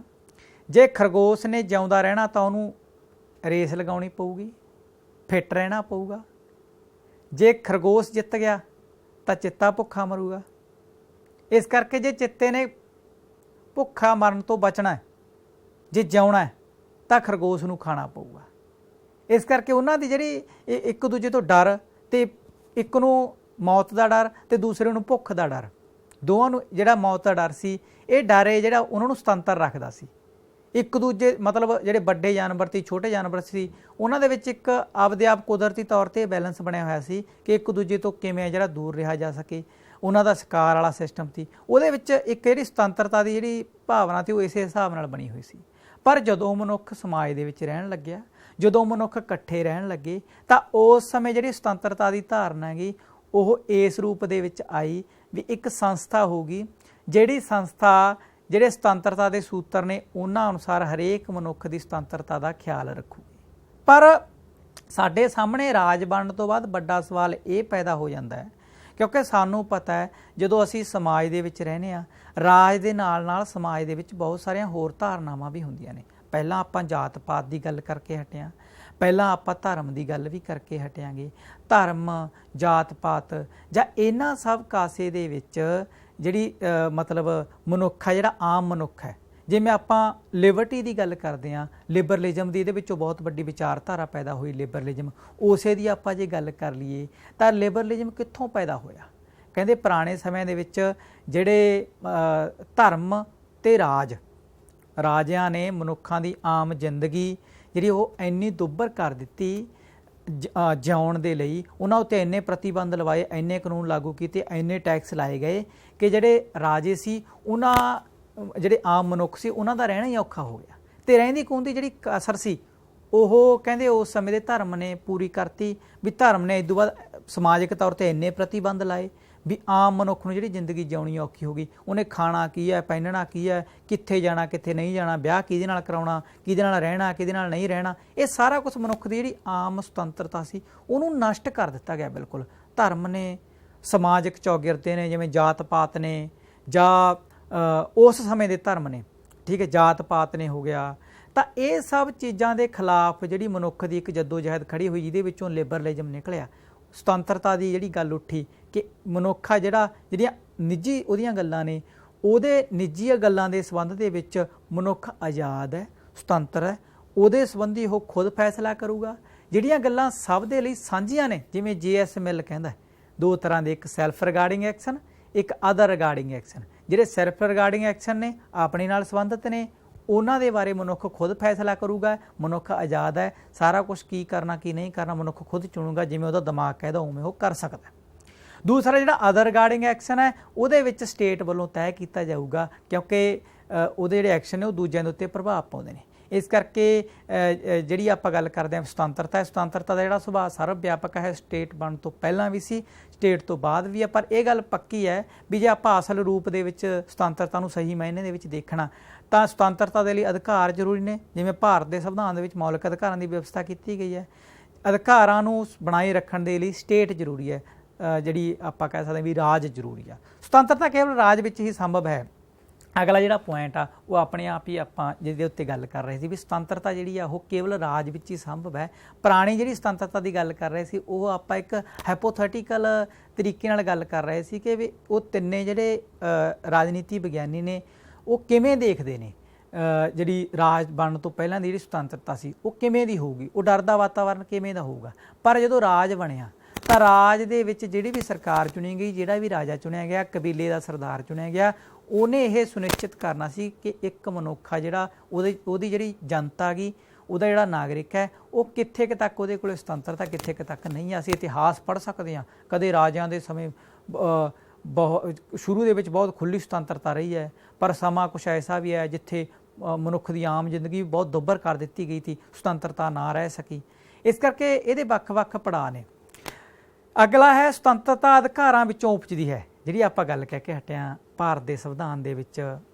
ਜੇ ਖਰਗੋਸ਼ ਨੇ ਜਿਉਂਦਾ ਰਹਿਣਾ ਤਾਂ ਉਹਨੂੰ ਰੇਸ ਲਗਾਉਣੀ ਪਊਗੀ, ਫਿੱਟ ਰਹਿਣਾ ਪਊਗਾ। ਜੇ ਖਰਗੋਸ਼ ਜਿੱਤ ਗਿਆ ਤਾਂ ਚਿੱਤਾ ਭੁੱਖਾ ਮਰੂਗਾ। ਇਸ ਕਰਕੇ ਜੇ ਚਿੱਤੇ ਨੇ ਭੁੱਖਾ ਮਰਨ ਤੋਂ ਬਚਣਾ, ਜੇ ਜਿਉਣਾ ਤਾਂ ਖਰਗੋਸ਼ ਨੂੰ ਖਾਣਾ ਪਊਗਾ। ਇਸ ਕਰਕੇ ਉਹਨਾਂ ਦੀ ਜਿਹੜੀ ਇੱਕ ਦੂਜੇ ਤੋਂ ਡਰ, ਤੇ ਇੱਕ ਨੂੰ ਮੌਤ ਦਾ ਡਰ ਤੇ ਦੂਸਰੇ ਨੂੰ ਭੁੱਖ ਦਾ ਡਰ, ਦੋਵਾਂ ਨੂੰ ਜਿਹੜਾ ਮੌਤ ਦਾ ਡਰ ਸੀ, ਇਹ ਡਰ ਜਿਹੜਾ ਉਹਨਾਂ ਨੂੰ ਸੁਤੰਤਰ ਰੱਖਦਾ ਸੀ। ਇੱਕ ਦੂਜੇ ਮਤਲਬ ਜਿਹੜੇ ਵੱਡੇ ਜਾਨਵਰ ਤੇ ਛੋਟੇ ਜਾਨਵਰ ਸੀ ਉਹਨਾਂ ਦੇ ਵਿੱਚ ਇੱਕ ਆਪਦੇ ਆਪ ਕੁਦਰਤੀ ਤੌਰ 'ਤੇ ਬੈਲੈਂਸ ਬਣਿਆ ਹੋਇਆ ਸੀ ਕਿ ਇੱਕ ਦੂਜੇ ਤੋਂ ਕਿਵੇਂ ਜਿਹੜਾ ਦੂਰ ਰਿਹਾ ਜਾ ਸਕੇ। ਉਹਨਾਂ ਦਾ ਸ਼ਿਕਾਰ ਵਾਲਾ ਸਿਸਟਮ ਸੀ, ਉਹਦੇ ਵਿੱਚ ਇੱਕ ਜਿਹੜੀ ਸੁਤੰਤਰਤਾ ਦੀ ਜਿਹੜੀ ਭਾਵਨਾ ਸੀ ਉਹ ਇਸੇ ਹਿਸਾਬ ਨਾਲ ਬਣੀ ਹੋਈ ਸੀ। ਪਰ ਜਦੋਂ ਮਨੁੱਖ ਸਮਾਜ ਦੇ ਵਿੱਚ ਰਹਿਣ ਲੱਗਿਆ, ਜਦੋਂ ਮਨੁੱਖ ਇਕੱਠੇ ਰਹਿਣ ਲੱਗੇ, ਤਾਂ ਉਸ ਸਮੇਂ ਜਿਹੜੀ ਸੁਤੰਤਰਤਾ ਦੀ ਧਾਰਨਾ ਹੈਗੀ ਉਹ ਇਸ ਰੂਪ ਦੇ ਵਿੱਚ ਆਈ ਵੀ ਇੱਕ ਸੰਸਥਾ ਹੋਊਗੀ, ਜਿਹੜੀ ਸੰਸਥਾ ਜਿਹੜੇ ਸੁਤੰਤਰਤਾ ਦੇ ਸੂਤਰ ਨੇ ਉਹਨਾਂ ਅਨੁਸਾਰ ਹਰੇਕ ਮਨੁੱਖ ਦੀ ਸੁਤੰਤਰਤਾ ਦਾ ਖਿਆਲ ਰੱਖੂਗੀ। ਪਰ ਸਾਡੇ ਸਾਹਮਣੇ ਰਾਜ ਬਣਨ ਤੋਂ ਬਾਅਦ ਵੱਡਾ ਸਵਾਲ ਇਹ ਪੈਦਾ ਹੋ ਜਾਂਦਾ ਹੈ, ਕਿਉਂਕਿ ਸਾਨੂੰ ਪਤਾ ਹੈ ਜਦੋਂ ਅਸੀਂ ਸਮਾਜ ਦੇ ਵਿੱਚ ਰਹਿੰਦੇ ਹਾਂ, ਰਾਜ ਦੇ ਨਾਲ ਨਾਲ ਸਮਾਜ ਦੇ ਵਿੱਚ ਬਹੁਤ ਸਾਰੀਆਂ ਹੋਰ ਧਾਰਨਾਵਾਂ ਵੀ ਹੁੰਦੀਆਂ ਨੇ। ਪਹਿਲਾਂ ਆਪਾਂ ਜਾਤ ਪਾਤ ਦੀ ਗੱਲ ਕਰਕੇ ਹਟਿਆ, ਪਹਿਲਾਂ ਆਪਾਂ ਧਰਮ ਦੀ ਗੱਲ ਵੀ ਕਰਕੇ ਹਟਿਆਂਗੇ। ਧਰਮ, ਜਾਤ ਪਾਤ ਜਾਂ ਇਹਨਾਂ ਸਭ ਕਾਸੇ ਦੇ ਵਿੱਚ ਜਿਹੜੀ ਮਤਲਬ ਮਨੁੱਖ ਹੈ, ਜਿਹੜਾ ਆਮ ਮਨੁੱਖ ਹੈ, ਜਿਵੇਂ ਆਪਾਂ ਲਿਬਰਟੀ ਦੀ ਗੱਲ ਕਰਦੇ ਹਾਂ, ਲਿਬਰਲਿਜ਼ਮ ਦੀ ਇਹਦੇ ਵਿੱਚੋਂ ਬਹੁਤ ਵੱਡੀ ਵਿਚਾਰਧਾਰਾ ਪੈਦਾ ਹੋਈ ਲਿਬਰਲਿਜ਼ਮ, ਉਸੇ ਦੀ ਆਪਾਂ ਜੇ ਗੱਲ ਕਰ ਲਈਏ ਤਾਂ ਲਿਬਰਲਿਜ਼ਮ ਕਿੱਥੋਂ ਪੈਦਾ ਹੋਇਆ। ਕਹਿੰਦੇ ਪੁਰਾਣੇ ਸਮਿਆਂ ਦੇ ਵਿੱਚ ਜਿਹੜੇ ਧਰਮ ਤੇ ਰਾਜਿਆਂ ਨੇ ਮਨੁੱਖਾਂ ਦੀ ਆਮ ਜ਼ਿੰਦਗੀ ਜਿਹੜੀ ਉਹ ਇੰਨੀ ਦੁੱਭਰ ਕਰ ਦਿੱਤੀ ਜਿਉਣ ਦੇ ਲਈ। ਉਹਨਾਂ ਉੱਤੇ ਇੰਨੇ ਪ੍ਰਤੀਬੰਧ ਲਵਾਏ, ਇੰਨੇ ਕਾਨੂੰਨ ਲਾਗੂ ਕੀਤੇ, ਇੰਨੇ ਟੈਕਸ ਲਾਏ ਗਏ ਕਿ ਜਿਹੜੇ ਰਾਜੇ ਸੀ ਉਹਨਾਂ ਜਿਹੜੇ ਆਮ ਮਨੁੱਖ ਸੀ ਉਹਨਾਂ ਦਾ ਰਹਿਣਾ ਹੀ ਔਖਾ ਹੋ ਗਿਆ, ਤੇ ਰਹਿੰਦੀ ਖੂੰਹਦੀ ਜਿਹੜੀ ਅਸਰ ਸੀ ਉਹ ਕਹਿੰਦੇ ਉਸ ਸਮੇਂ ਦੇ ਧਰਮ ਨੇ ਪੂਰੀ ਕਰਤੀ। ਵੀ ਧਰਮ ਨੇ ਇਸ ਤੋਂ ਬਾਅਦ ਸਮਾਜਿਕ ਤੌਰ ਤੇ ਇੰਨੇ ਪ੍ਰਤੀਬੰਧ ਲਾਏ ਵੀ ਆਮ ਮਨੁੱਖ ਨੂੰ ਜਿਹੜੀ ਜ਼ਿੰਦਗੀ ਜਿਉਣੀ ਔਖੀ ਹੋ ਗਈ। ਉਹਨੇ ਖਾਣਾ ਕੀ ਹੈ, ਪਹਿਨਣਾ ਕੀ ਹੈ, ਕਿੱਥੇ ਜਾਣਾ ਕਿੱਥੇ ਨਹੀਂ ਜਾਣਾ, ਵਿਆਹ ਕਿਹਦੇ ਨਾਲ ਕਰਾਉਣਾ, ਕਿਹਦੇ ਨਾਲ ਰਹਿਣਾ ਕਿਹਦੇ ਨਾਲ ਨਹੀਂ ਰਹਿਣਾ, ਇਹ ਸਾਰਾ ਕੁਝ ਮਨੁੱਖ ਦੀ ਜਿਹੜੀ ਆਮ ਸੁਤੰਤਰਤਾ ਸੀ ਉਹਨੂੰ ਨਸ਼ਟ ਕਰ ਦਿੱਤਾ ਗਿਆ ਬਿਲਕੁਲ। ਧਰਮ ਨੇ, ਸਮਾਜਿਕ ਚੌਗਿਰਦੇ ਨੇ, ਜਿਵੇਂ ਜਾਤ ਪਾਤ ਨੇ ਜਾਂ ਉਸ ਸਮੇਂ ਦੇ ਧਰਮ ਨੇ, ਠੀਕ ਹੈ, ਜਾਤ ਪਾਤ ਨੇ ਹੋ ਗਿਆ, ਤਾਂ ਇਹ ਸਭ ਚੀਜ਼ਾਂ ਦੇ ਖਿਲਾਫ ਜਿਹੜੀ ਮਨੁੱਖ ਦੀ ਇੱਕ ਜਦੋਜਹਿਦ ਖੜੀ ਹੋਈ, ਜਿਹਦੇ ਵਿੱਚੋਂ ਲਿਬਰਲਿਜ਼ਮ ਨਿਕਲਿਆ। ਸੁਤੰਤਰਤਾ ਦੀ ਜਿਹੜੀ ਗੱਲ ਉੱਠੀ ਕਿ ਮਨੁੱਖ ਆ ਜਿਹੜੀਆਂ ਨਿੱਜੀ ਉਹਦੀਆਂ ਗੱਲਾਂ ਨੇ, ਉਹਦੇ ਨਿੱਜੀ ਗੱਲਾਂ ਦੇ ਸੰਬੰਧ ਦੇ ਵਿੱਚ ਮਨੁੱਖ ਆਜ਼ਾਦ ਹੈ, ਸੁਤੰਤਰ ਹੈ, ਉਹਦੇ ਸੰਬੰਧੀ ਉਹ ਖੁਦ ਫੈਸਲਾ ਕਰੂਗਾ। ਜਿਹੜੀਆਂ ਗੱਲਾਂ ਸਭ ਦੇ ਲਈ ਸਾਂਝੀਆਂ ਨੇ, ਜਿਵੇਂ JS ਮਿਲ ਕਹਿੰਦਾ ਦੋ ਤਰ੍ਹਾਂ ਦੇ, ਇੱਕ ਸੈਲਫ ਰਿਗਾਰਡਿੰਗ ਐਕਸ਼ਨ, ਇੱਕ ਅਦਰ ਰਿਗਾਰਡਿੰਗ ਐਕਸ਼ਨ। ਜਿਹੜੇ ਸੈਲਫ ਰਿਗਾਰਡਿੰਗ ਐਕਸ਼ਨ ਨੇ ਆਪਣੇ ਨਾਲ ਸੰਬੰਧਿਤ ਨੇ, ਉਹਨਾਂ ਦੇ ਬਾਰੇ ਮਨੁੱਖ ਖੁਦ ਫੈਸਲਾ ਕਰੂਗਾ। ਮਨੁੱਖ ਆਜ਼ਾਦ ਹੈ, ਸਾਰਾ ਕੁਝ ਕੀ ਕਰਨਾ ਕੀ ਨਹੀਂ ਕਰਨਾ ਮਨੁੱਖ ਖੁਦ ਚੁਣੂਗਾ, ਜਿਵੇਂ ਉਹਦਾ ਦਿਮਾਗ ਕਹਿੰਦਾ ਉਵੇਂ ਉਹ ਕਰ ਸਕਦਾ। ਦੂਸਰਾ ਜਿਹੜਾ ਅਦਰ ਰਿਗਾਰਡਿੰਗ ਐਕਸ਼ਨ ਹੈ ਉਹਦੇ ਵਿੱਚ ਸਟੇਟ ਵੱਲੋਂ ਤੈਅ ਕੀਤਾ ਜਾਊਗਾ, ਕਿਉਂਕਿ ਉਹਦੇ ਜਿਹੜੇ ਐਕਸ਼ਨ ਨੇ ਉਹ ਦੂਜਿਆਂ ਦੇ ਉੱਤੇ ਪ੍ਰਭਾਵ ਪਾਉਂਦੇ ਨੇ। ਇਸ ਕਰਕੇ ਜਿਹੜੀ ਆਪਾਂ ਗੱਲ ਕਰਦੇ ਹਾਂ ਸੁਤੰਤਰਤਾ, ਸੁਤੰਤਰਤਾ ਦਾ ਜਿਹੜਾ ਸੁਭਾਅ ਸਰਵ ਵਿਆਪਕ ਹੈ, ਸਟੇਟ ਬਣਨ ਤੋਂ ਪਹਿਲਾਂ ਵੀ ਸੀ, ਸਟੇਟ ਤੋਂ ਬਾਅਦ ਵੀ ਹੈ। ਪਰ ਇਹ ਗੱਲ ਪੱਕੀ ਹੈ ਵੀ ਜੇ ਆਪਾਂ ਅਸਲ ਰੂਪ ਦੇ ਵਿੱਚ ਸੁਤੰਤਰਤਾ ਨੂੰ ਸਹੀ ਮਾਇਨੇ ਦੇ ਵਿੱਚ ਦੇਖਣਾ ਤਾਂ ਸੁਤੰਤਰਤਾ ਦੇ ਲਈ ਅਧਿਕਾਰ ਜ਼ਰੂਰੀ ਨੇ। ਜਿਵੇਂ ਭਾਰਤ ਦੇ ਸੰਵਿਧਾਨ ਦੇ ਵਿੱਚ ਮੌਲਿਕ ਅਧਿਕਾਰਾਂ ਦੀ ਵਿਵਸਥਾ ਕੀਤੀ ਗਈ ਹੈ, ਅਧਿਕਾਰਾਂ ਨੂੰ ਬਣਾਈ ਰੱਖਣ ਦੇ ਲਈ ਸਟੇਟ ਜ਼ਰੂਰੀ ਹੈ, ਜਿਹੜੀ ਆਪਾਂ ਕਹਿ ਸਕਦੇ ਵੀ ਰਾਜ ਜ਼ਰੂਰੀ ਆ। ਸੁਤੰਤਰਤਾ ਕੇਵਲ ਰਾਜ ਵਿੱਚ ਹੀ ਸੰਭਵ ਹੈ। ਅਗਲਾ ਜਿਹੜਾ ਪੁਆਇੰਟ ਆ ਉਹ ਆਪਣੇ ਆਪ ਹੀ ਆਪਾਂ ਜਿਹਦੇ ਉੱਤੇ ਗੱਲ ਕਰ ਰਹੇ ਸੀ ਵੀ ਸੁਤੰਤਰਤਾ ਜਿਹੜੀ ਆ ਉਹ ਕੇਵਲ ਰਾਜ ਵਿੱਚ ਹੀ ਸੰਭਵ ਹੈ। ਪੁਰਾਣੀ ਜਿਹੜੀ ਸੁਤੰਤਰਤਾ ਦੀ ਗੱਲ ਕਰ ਰਹੇ ਸੀ ਉਹ ਆਪਾਂ ਇੱਕ ਹਾਈਪੋਥੈਟੀਕਲ ਤਰੀਕੇ ਨਾਲ ਗੱਲ ਕਰ ਰਹੇ ਸੀ ਕਿ ਵੀ ਉਹ ਤਿੰਨੇ ਜਿਹੜੇ ਰਾਜਨੀਤੀ ਵਿਗਿਆਨੀ ਨੇ ਉਹ ਕਿਵੇਂ ਦੇਖਦੇ ਨੇ ਜਿਹੜੀ ਰਾਜ ਬਣਨ ਤੋਂ ਪਹਿਲਾਂ ਦੀ ਜਿਹੜੀ ਸੁਤੰਤਰਤਾ ਸੀ ਉਹ ਕਿਵੇਂ ਦੀ ਹੋਊਗੀ, ਉਹ ਡਰ ਦਾ ਵਾਤਾਵਰਨ ਕਿਵੇਂ ਦਾ ਹੋਊਗਾ। ਪਰ ਜਦੋਂ ਰਾਜ ਬਣਿਆ ਤਾਂ ਰਾਜ ਦੇ ਵਿੱਚ ਜਿਹੜੀ ਵੀ ਸਰਕਾਰ ਚੁਣੀ ਗਈ, ਜਿਹੜਾ ਵੀ ਰਾਜਾ ਚੁਣਿਆ ਗਿਆ, ਕਬੀਲੇ ਦਾ ਸਰਦਾਰ ਚੁਣਿਆ ਗਿਆ, ਉਹਨੇ ਇਹ ਸੁਨਿਸ਼ਚਿਤ ਕਰਨਾ ਸੀ ਕਿ ਇੱਕ ਮਨੁੱਖ ਆ ਜਿਹੜਾ ਉਹਦੀ ਜਿਹੜੀ ਜਨਤਾ ਗਈ, ਉਹਦਾ ਜਿਹੜਾ ਨਾਗਰਿਕ ਹੈ ਉਹ ਕਿੱਥੇ ਕੁ ਤੱਕ ਉਹਦੇ ਕੋਲ ਸੁਤੰਤਰਤਾ, ਕਿੱਥੇ ਕੁ ਤੱਕ ਨਹੀਂ। ਅਸੀਂ ਇਤਿਹਾਸ ਪੜ੍ਹ ਸਕਦੇ ਹਾਂ, ਕਦੇ ਰਾਜਿਆਂ ਦੇ ਸਮੇਂ ਸ਼ੁਰੂ ਦੇ ਵਿੱਚ ਬਹੁਤ ਖੁੱਲ੍ਹੀ ਸੁਤੰਤਰਤਾ ਰਹੀ ਹੈ, ਪਰ ਸਮਾਂ ਕੁਛ ਐਸਾ ਵੀ ਹੈ ਜਿੱਥੇ ਮਨੁੱਖ ਦੀ ਆਮ ਜ਼ਿੰਦਗੀ ਬਹੁਤ ਦੁੱਭਰ ਕਰ ਦਿੱਤੀ ਗਈ ਸੀ, ਸੁਤੰਤਰਤਾ ਨਾ ਰਹਿ ਸਕੀ। ਇਸ ਕਰਕੇ ਇਹਦੇ ਵੱਖ-ਵੱਖ ਪੜਾਅ ਨੇ। ਅਗਲਾ ਹੈ ਸੁਤੰਤਰਤਾ ਅਧਿਕਾਰਾਂ ਵਿੱਚੋਂ ਉਪਜਦੀ ਹੈ, ਜਿਹੜੀ ਆਪਾਂ ਗੱਲ ਕਹਿ ਕੇ ਹਟਿਆ। ਭਾਰਤ ਦੇ ਸੰਵਿਧਾਨ ਦੇ ਵਿੱਚ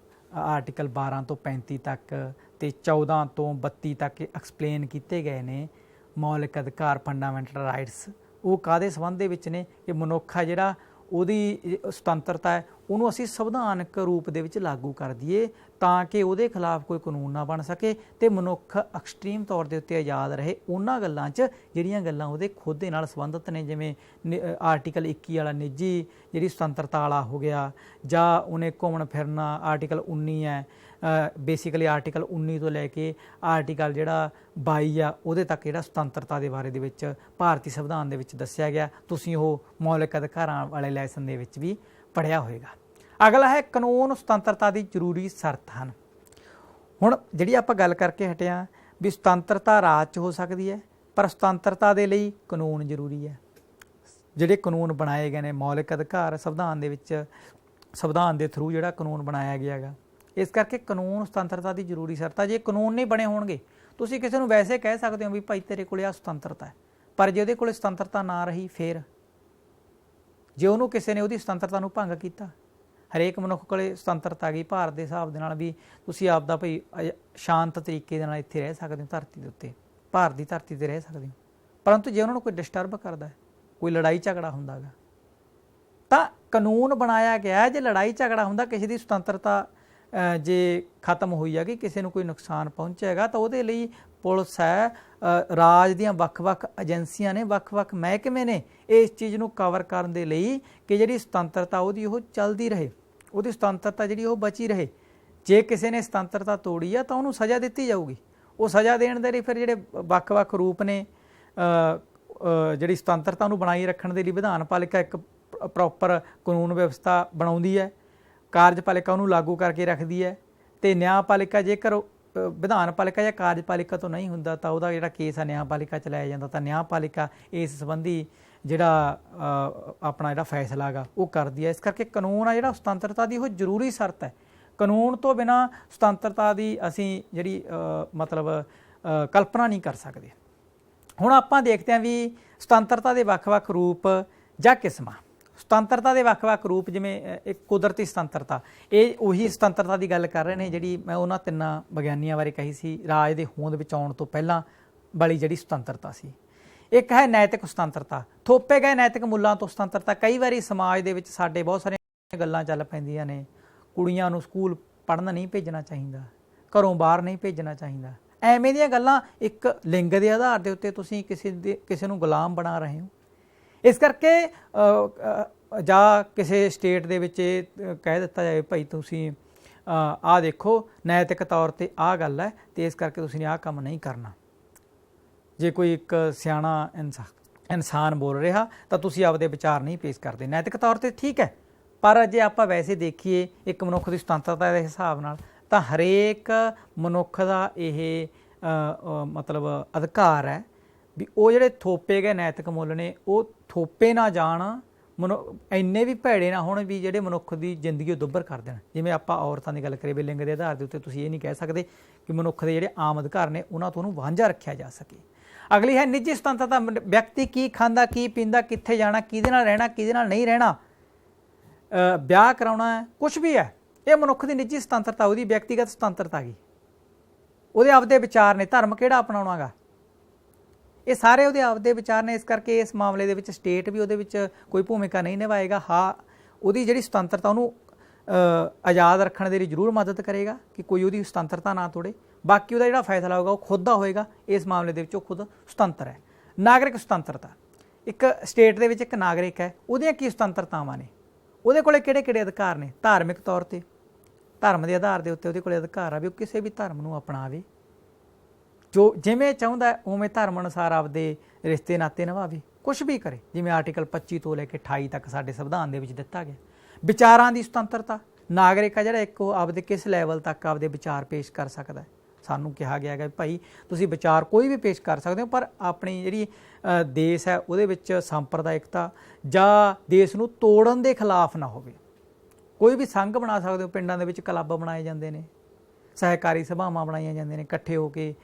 ਆਰਟੀਕਲ 12 ਤੋਂ 35 ਤੱਕ ਤੇ 14 ਤੋਂ 32 ਤੱਕ ਐਕਸਪਲੇਨ ਕੀਤੇ ਗਏ ਨੇ ਮੌਲਿਕ ਅਧਿਕਾਰ, ਫੰਡਾਮੈਂਟਲ ਰਾਈਟਸ। ਉਹ ਕਾਹਦੇ ਸੰਬੰਧ ਦੇ ਵਿੱਚ ਨੇ ਕਿ ਮਨੁੱਖ ਆ ਜਿਹੜਾ ਉਹਦੀ ਸੁਤੰਤਰਤਾ ਹੈ ਉਹਨੂੰ ਅਸੀਂ ਸੰਵਿਧਾਨਕ ਰੂਪ ਦੇ ਵਿੱਚ ਲਾਗੂ ਕਰ ਦਈਏ ਤਾਂ ਕਿ ਉਹਦੇ ਖਿਲਾਫ ਕੋਈ ਕਾਨੂੰਨ ਨਾ ਬਣ ਸਕੇ ਤੇ ਮਨੁੱਖ ਐਕਸਟ੍ਰੀਮ ਤੌਰ ਦੇ ਉੱਤੇ ਆਜ਼ਾਦ ਰਹੇ ਉਹਨਾਂ ਗੱਲਾਂ 'ਚ ਜਿਹੜੀਆਂ ਗੱਲਾਂ ਉਹਦੇ ਖੁਦ ਦੇ ਨਾਲ ਸੰਬੰਧਿਤ ਨੇ। ਜਿਵੇਂ ਆਰਟੀਕਲ 21 ਵਾਲਾ ਨਿੱਜੀ ਜਿਹੜੀ ਸੁਤੰਤਰਤਾ ਵਾਲਾ ਹੋ ਗਿਆ, ਜਾਂ ਉਹਨੇ ਘੁੰਮਣ ਫਿਰਨਾ, ਆਰਟੀਕਲ 19 ਹੈ, ਬੇਸਿਕਲੀ ਆਰਟੀਕਲ 19 ਤੋਂ ਲੈ ਕੇ ਆਰਟੀਕਲ ਜਿਹੜਾ 22 ਆ ਉਹਦੇ ਤੱਕ ਜਿਹੜਾ ਸੁਤੰਤਰਤਾ ਦੇ ਬਾਰੇ ਦੇ ਵਿੱਚ ਭਾਰਤੀ ਸੰਵਿਧਾਨ ਦੇ ਵਿੱਚ ਦੱਸਿਆ ਗਿਆ। ਤੁਸੀਂ ਉਹ ਮੌਲਿਕ ਅਧਿਕਾਰਾਂ ਵਾਲੇ ਲੈਸਨ ਦੇ ਵਿੱਚ ਵੀ ਪੜ੍ਹਿਆ ਹੋਏਗਾ। ਅਗਲਾ ਹੈ ਕਾਨੂੰਨ ਸੁਤੰਤਰਤਾ ਦੀ ਜ਼ਰੂਰੀ ਸ਼ਰਤ ਹਨ। ਹੁਣ ਜਿਹੜੀ ਆਪਾਂ ਗੱਲ ਕਰਕੇ ਹਟਿਆ ਵੀ ਸੁਤੰਤਰਤਾ ਰਾਜ 'ਚ ਹੋ ਸਕਦੀ ਹੈ, ਪਰ ਸੁਤੰਤਰਤਾ ਦੇ ਲਈ ਕਾਨੂੰਨ ਜ਼ਰੂਰੀ ਹੈ। ਜਿਹੜੇ ਕਾਨੂੰਨ ਬਣਾਏ ਗਏ ਨੇ ਮੌਲਿਕ ਅਧਿਕਾਰ ਸੰਵਿਧਾਨ ਦੇ ਵਿੱਚ, ਸੰਵਿਧਾਨ ਦੇ ਥਰੂ ਜਿਹੜਾ ਕਾਨੂੰਨ ਬਣਾਇਆ ਗਿਆ ਹੈਗਾ, ਇਸ ਕਰਕੇ ਕਾਨੂੰਨ ਸੁਤੰਤਰਤਾ ਦੀ ਜ਼ਰੂਰੀ ਸ਼ਰਤ ਹੈ। ਜੇ ਕਾਨੂੰਨ ਨਹੀਂ ਬਣੇ ਹੋਣਗੇ, ਤੁਸੀਂ ਕਿਸੇ ਨੂੰ ਵੈਸੇ ਕਹਿ ਸਕਦੇ ਹੋ ਵੀ ਭਾਈ ਤੇਰੇ ਕੋਲ ਆ ਸੁਤੰਤਰਤਾ ਹੈ, ਪਰ ਜੇ ਉਹਦੇ ਕੋਲ ਸੁਤੰਤਰਤਾ ਨਾ ਰਹੀ ਫਿਰ ਜੇ ਉਹਨੂੰ ਕਿਸੇ ਨੇ ਉਹਦੀ ਸੁਤੰਤਰਤਾ ਨੂੰ ਭੰਗ ਕੀਤਾ। ਹਰੇਕ ਮਨੁੱਖ ਕੋਲੇ ਸੁਤੰਤਰਤਾ ਆ ਗਈ ਭਾਰਤ ਦੇ ਹਿਸਾਬ ਦੇ ਨਾਲ ਵੀ ਤੁਸੀਂ ਆਪਦਾ ਭਾਈ ਸ਼ਾਂਤ ਤਰੀਕੇ ਦੇ ਨਾਲ ਇੱਥੇ ਰਹਿ ਸਕਦੇ ਹੋ ਧਰਤੀ ਦੇ ਉੱਤੇ, ਭਾਰਤ ਦੀ ਧਰਤੀ 'ਤੇ ਰਹਿ ਸਕਦੇ ਹੋ। ਪਰੰਤੂ ਜੇ ਉਹਨਾਂ ਨੂੰ ਕੋਈ ਡਿਸਟਰਬ ਕਰਦਾ ਹੈ, ਕੋਈ ਲੜਾਈ ਝਗੜਾ ਹੁੰਦਾ ਹੈਗਾ, ਤਾਂ ਕਾਨੂੰਨ ਬਣਾਇਆ ਗਿਆ ਜੇ ਲੜਾਈ ਝਗੜਾ ਹੁੰਦਾ, ਕਿਸੇ ਦੀ ਸੁਤੰਤਰਤਾ ਜੇ ਖਤਮ ਹੋਈ ਹੈਗੀ, ਕਿਸੇ ਨੂੰ ਕੋਈ ਨੁਕਸਾਨ ਪਹੁੰਚੇਗਾ, ਤਾਂ ਉਹਦੇ ਲਈ ਪੁਲਿਸ ਹੈ, ਰਾਜ ਦੀਆਂ ਵੱਖ-ਵੱਖ ਏਜੰਸੀਆਂ ਨੇ, ਵੱਖ-ਵੱਖ ਮਹਿਕਮੇ ਨੇ ਇਸ ਚੀਜ਼ ਨੂੰ ਕਵਰ ਕਰਨ ਦੇ ਲਈ ਕਿ ਜਿਹੜੀ ਸੁਤੰਤਰਤਾ ਉਹਦੀ ਉਹ ਚੱਲਦੀ ਰਹੇ, ਉਹਦੀ ਸੁਤੰਤਰਤਾ ਜਿਹੜੀ ਉਹ ਬਚੀ ਰਹੇ। ਜੇ ਕਿਸੇ ਨੇ ਸੁਤੰਤਰਤਾ ਤੋੜੀ ਆ ਤਾਂ ਉਹਨੂੰ ਸਜ਼ਾ ਦਿੱਤੀ ਜਾਊਗੀ। ਉਹ ਸਜ਼ਾ ਦੇਣ ਦੇ ਲਈ ਫਿਰ ਜਿਹੜੇ ਵੱਖ-ਵੱਖ ਰੂਪ ਨੇ ਜਿਹੜੀ ਸੁਤੰਤਰਤਾ ਨੂੰ ਬਣਾਈ ਰੱਖਣ ਦੇ ਲਈ ਵਿਧਾਨ ਪਾਲਿਕਾ ਇੱਕ ਪ੍ਰੋਪਰ ਕਾਨੂੰਨ ਵਿਵਸਥਾ ਬਣਾਉਂਦੀ ਹੈ, ਕਾਰਜਪਾਲਿਕਾ ਉਹਨੂੰ ਲਾਗੂ ਕਰਕੇ ਰੱਖਦੀ ਹੈ, ਤੇ ਨਿਆਂਪਾਲਿਕਾ ਜੇਕਰ ਵਿਧਾਨ ਪਾਲਿਕਾ ਜਾਂ ਕਾਰਜਪਾਲਿਕਾ ਤੋਂ ਨਹੀਂ ਹੁੰਦਾ ਤਾਂ ਉਹਦਾ ਜਿਹੜਾ ਕੇਸ ਆ ਨਿਆਂਪਾਲਿਕਾ 'ਚ ਲਾਇਆ ਜਾਂਦਾ, ਤਾਂ ਨਿਆਂਪਾਲਿਕਾ ਇਸ ਸੰਬੰਧੀ ਜਿਹੜਾ ਆਪਣਾ ਜਿਹੜਾ ਫੈਸਲਾ ਗਾ ਉਹ ਕਰਦੀ ਹੈ। ਇਸ ਕਰਕੇ ਕਾਨੂੰਨ ਆ ਜਿਹੜਾ ਸੁਤੰਤਰਤਾ ਦੀ ਉਹ ਜ਼ਰੂਰੀ ਸ਼ਰਤ ਹੈ। ਕਾਨੂੰਨ ਤੋਂ ਬਿਨਾਂ ਸੁਤੰਤਰਤਾ ਦੀ ਅਸੀਂ ਜਿਹੜੀ ਮਤਲਬ ਕਲਪਨਾ ਨਹੀਂ ਕਰ ਸਕਦੇ। ਹੁਣ ਆਪਾਂ ਦੇਖਦੇ ਹਾਂ ਵੀ ਸੁਤੰਤਰਤਾ ਦੇ ਵੱਖ-ਵੱਖ ਰੂਪ ਜਾਂ ਕਿਸਮਾਂ। ਸੁਤੰਤਰਤਾ ਦੇ ਵੱਖ-ਵੱਖ ਰੂਪ, ਜਿਵੇਂ ਇੱਕ ਕੁਦਰਤੀ ਸੁਤੰਤਰਤਾ, ਇਹ ਉਹੀ ਸੁਤੰਤਰਤਾ ਦੀ ਗੱਲ ਕਰ ਰਹੇ ਨੇ ਜਿਹੜੀ ਮੈਂ ਉਹਨਾਂ ਤਿੰਨਾਂ ਵਿਗਿਆਨੀਆਂ ਬਾਰੇ ਕਹੀ ਸੀ, ਰਾਜ ਦੇ ਹੋਂਦ ਵਿੱਚ ਆਉਣ ਤੋਂ ਪਹਿਲਾਂ ਵਾਲੀ ਜਿਹੜੀ ਸੁਤੰਤਰਤਾ ਸੀ। ਇੱਕ ਹੈ ਨੈਤਿਕ ਸੁਤੰਤਰਤਾ, ਥੋਪੇ ਗਏ ਨੈਤਿਕ ਮੁੱਲਾਂ ਤੋਂ ਸੁਤੰਤਰਤਾ। ਕਈ ਵਾਰੀ ਸਮਾਜ ਦੇ ਵਿੱਚ ਸਾਡੇ ਬਹੁਤ ਸਾਰੀਆਂ ਗੱਲਾਂ ਚੱਲ ਪੈਂਦੀਆਂ ਨੇ, ਕੁੜੀਆਂ ਨੂੰ ਸਕੂਲ ਪੜ੍ਹਨ ਨਹੀਂ ਭੇਜਣਾ ਚਾਹੀਦਾ, ਘਰੋਂ ਬਾਹਰ ਨਹੀਂ ਭੇਜਣਾ ਚਾਹੀਦਾ, ਐਵੇਂ ਦੀਆਂ ਗੱਲਾਂ। ਇੱਕ ਲਿੰਗ ਦੇ ਆਧਾਰ ਦੇ ਉੱਤੇ ਤੁਸੀਂ ਕਿਸੇ ਨੂੰ ਗੁਲਾਮ ਬਣਾ ਰਹੇ ਹੋ। ਇਸ ਕਰਕੇ ਜਾਂ ਕਿਸੇ ਸਟੇਟ ਦੇ ਵਿੱਚ ਕਹਿ ਦਿੱਤਾ ਜਾਵੇ ਭਾਈ ਤੁਸੀਂ ਆਹ ਦੇਖੋ ਨੈਤਿਕ ਤੌਰ 'ਤੇ ਆਹ ਗੱਲ ਹੈ ਅਤੇ ਇਸ ਕਰਕੇ ਤੁਸੀਂ ਆਹ ਕੰਮ ਨਹੀਂ ਕਰਨਾ। ਜੇ ਕੋਈ ਇੱਕ ਸਿਆਣਾ ਇਨਸਾਨ ਬੋਲ ਰਿਹਾ ਤਾਂ ਤੁਸੀਂ ਆਪਦੇ ਵਿਚਾਰ ਨਹੀਂ ਪੇਸ਼ ਕਰਦੇ। ਨੈਤਿਕ ਤੌਰ 'ਤੇ ਠੀਕ ਹੈ, ਪਰ ਜੇ ਆਪਾਂ ਵੈਸੇ ਦੇਖੀਏ ਇੱਕ ਮਨੁੱਖ ਦੀ ਸੁਤੰਤਰਤਾ ਦੇ ਹਿਸਾਬ ਨਾਲ ਤਾਂ ਹਰੇਕ ਮਨੁੱਖ ਦਾ ਇਹ ਮਤਲਬ ਅਧਿਕਾਰ ਹੈ ਵੀ ਉਹ ਜਿਹੜੇ ਥੋਪੇ ਗਏ ਨੈਤਿਕ ਮੁੱਲ ਨੇ ਉਹ ਥੋਪੇ ਨਾ ਜਾਣ, ਇੰਨੇ ਵੀ ਭੈੜੇ ਨਾ ਹੋਣ ਵੀ ਜਿਹੜੇ ਮਨੁੱਖ ਦੀ ਜ਼ਿੰਦਗੀ ਉਹ ਦੁੱਭਰ ਕਰ ਦੇਣ। ਜਿਵੇਂ ਆਪਾਂ ਔਰਤਾਂ ਦੀ ਗੱਲ ਕਰੀਏ ਵੀ ਲਿੰਗ ਦੇ ਆਧਾਰ ਦੇ ਉੱਤੇ ਤੁਸੀਂ ਇਹ ਨਹੀਂ ਕਹਿ ਸਕਦੇ ਕਿ ਮਨੁੱਖ ਦੇ ਜਿਹੜੇ ਆਮ ਅਧਿਕਾਰ ਨੇ ਉਹਨਾਂ ਤੋਂ ਉਹਨੂੰ ਵਾਂਝਾ ਰੱਖਿਆ ਜਾ ਸਕੇ। ਅਗਲੀ ਹੈ ਨਿੱਜੀ ਸੁਤੰਤਰਤਾ। ਵਿਅਕਤੀ ਕੀ ਖਾਂਦਾ, ਕੀ ਪੀਂਦਾ, ਕਿੱਥੇ ਜਾਣਾ, ਕਿਹਦੇ ਨਾਲ ਰਹਿਣਾ, ਕਿਹਦੇ ਨਾਲ ਨਹੀਂ ਰਹਿਣਾ, ਵਿਆਹ ਕਰਾਉਣਾ, ਕੁਛ ਵੀ ਹੈ, ਇਹ ਮਨੁੱਖ ਦੀ ਨਿੱਜੀ ਸੁਤੰਤਰਤਾ, ਉਹਦੀ ਵਿਅਕਤੀਗਤ ਸੁਤੰਤਰਤਾ ਗਈ। ਉਹਦੇ ਆਪਦੇ ਵਿਚਾਰ ਨੇ, ਧਰਮ ਕਿਹੜਾ ਅਪਣਾਉਣਾ ਗਾ, ਇਹ ਸਾਰੇ ਉਹਦੇ ਆਪਦੇ ਵਿਚਾਰ ਨੇ। ਇਸ ਕਰਕੇ ਇਸ ਮਾਮਲੇ ਦੇ ਵਿੱਚ ਸਟੇਟ ਵੀ ਉਹਦੇ ਵਿੱਚ ਕੋਈ ਭੂਮਿਕਾ ਨਹੀਂ ਨਿਭਾਏਗਾ। ਹਾਂ, ਉਹਦੀ ਜਿਹੜੀ ਸੁਤੰਤਰਤਾ ਉਹਨੂੰ ਆਜ਼ਾਦ ਰੱਖਣ ਦੇ ਲਈ ਜ਼ਰੂਰ ਮਦਦ ਕਰੇਗਾ ਕਿ ਕੋਈ ਉਹਦੀ ਸੁਤੰਤਰਤਾ ਨਾ ਤੋੜੇ। ਬਾਕੀ ਉਹਦਾ ਜਿਹੜਾ ਫੈਸਲਾ ਹੋਵੇਗਾ ਉਹ ਖੁਦ ਦਾ ਹੋਏਗਾ। ਇਸ ਮਾਮਲੇ ਦੇ ਵਿੱਚ ਉਹ ਖੁਦ ਸੁਤੰਤਰ ਹੈ। ਨਾਗਰਿਕ ਸੁਤੰਤਰਤਾ, ਇੱਕ ਸਟੇਟ ਦੇ ਵਿੱਚ ਇੱਕ ਨਾਗਰਿਕ ਹੈ, ਉਹਦੀਆਂ ਕੀ ਸੁਤੰਤਰਤਾਵਾਂ ਨੇ, ਉਹਦੇ ਕੋਲੇ ਕਿਹੜੇ-ਕਿਹੜੇ ਅਧਿਕਾਰ ਨੇ। ਧਾਰਮਿਕ ਤੌਰ 'ਤੇ ਧਰਮ ਦੇ ਆਧਾਰ ਦੇ ਉੱਤੇ ਉਹਦੇ ਕੋਲੇ ਅਧਿਕਾਰ ਆ ਵੀ ਉਹ ਕਿਸੇ ਵੀ ਧਰਮ ਨੂੰ ਅਪਣਾਵੇ, ਜੋ ਜਿਵੇਂ ਚਾਹੁੰਦਾ ਉਵੇਂ ਧਰਮ ਅਨੁਸਾਰ ਆਪਦੇ ਰਿਸ਼ਤੇ ਨਾਤੇ ਨਿਭਾਵੇ, ਕੁਛ ਵੀ ਕਰੇ, ਜਿਵੇਂ ਆਰਟੀਕਲ 25 ਤੋਂ ਲੈ ਕੇ 28 ਤੱਕ ਸਾਡੇ ਸੰਵਿਧਾਨ ਦੇ ਵਿੱਚ ਦਿੱਤਾ ਗਿਆ। ਵਿਚਾਰਾਂ ਦੀ ਸੁਤੰਤਰਤਾ, ਨਾਗਰਿਕ ਆ ਜਿਹੜਾ ਇੱਕ ਉਹ ਆਪਦੇ ਕਿਸ ਲੈਵਲ ਤੱਕ ਆਪਦੇ ਵਿਚਾਰ ਪੇਸ਼ ਕਰ ਸਕਦਾ। ਸਾਨੂੰ ਕਿਹਾ ਗਿਆ ਹੈ ਭਾਈ ਤੁਸੀਂ ਵਿਚਾਰ ਕੋਈ ਵੀ ਪੇਸ਼ ਕਰ ਸਕਦੇ ਹੋ, ਪਰ ਆਪਣੀ ਜਿਹੜੀ ਦੇਸ਼ ਹੈ ਉਹਦੇ ਵਿੱਚ ਸੰਪਰਦਾਇਕਤਾ ਜਾਂ ਦੇਸ਼ ਨੂੰ ਤੋੜਨ ਦੇ ਖਿਲਾਫ ਨਾ ਹੋਵੇ। ਕੋਈ ਵੀ ਸੰਘ ਬਣਾ ਸਕਦੇ ਹੋ, ਪਿੰਡਾਂ ਦੇ ਵਿੱਚ ਕਲੱਬ ਬਣਾਏ ਜਾਂਦੇ ਨੇ, ਸਹਿਕਾਰੀ ਸਭਾਵਾਂ ਬਣਾਈਆਂ ਜਾਂਦੀਆਂ ਨੇ, ਇਕੱਠੇ ਹੋ ਕੇ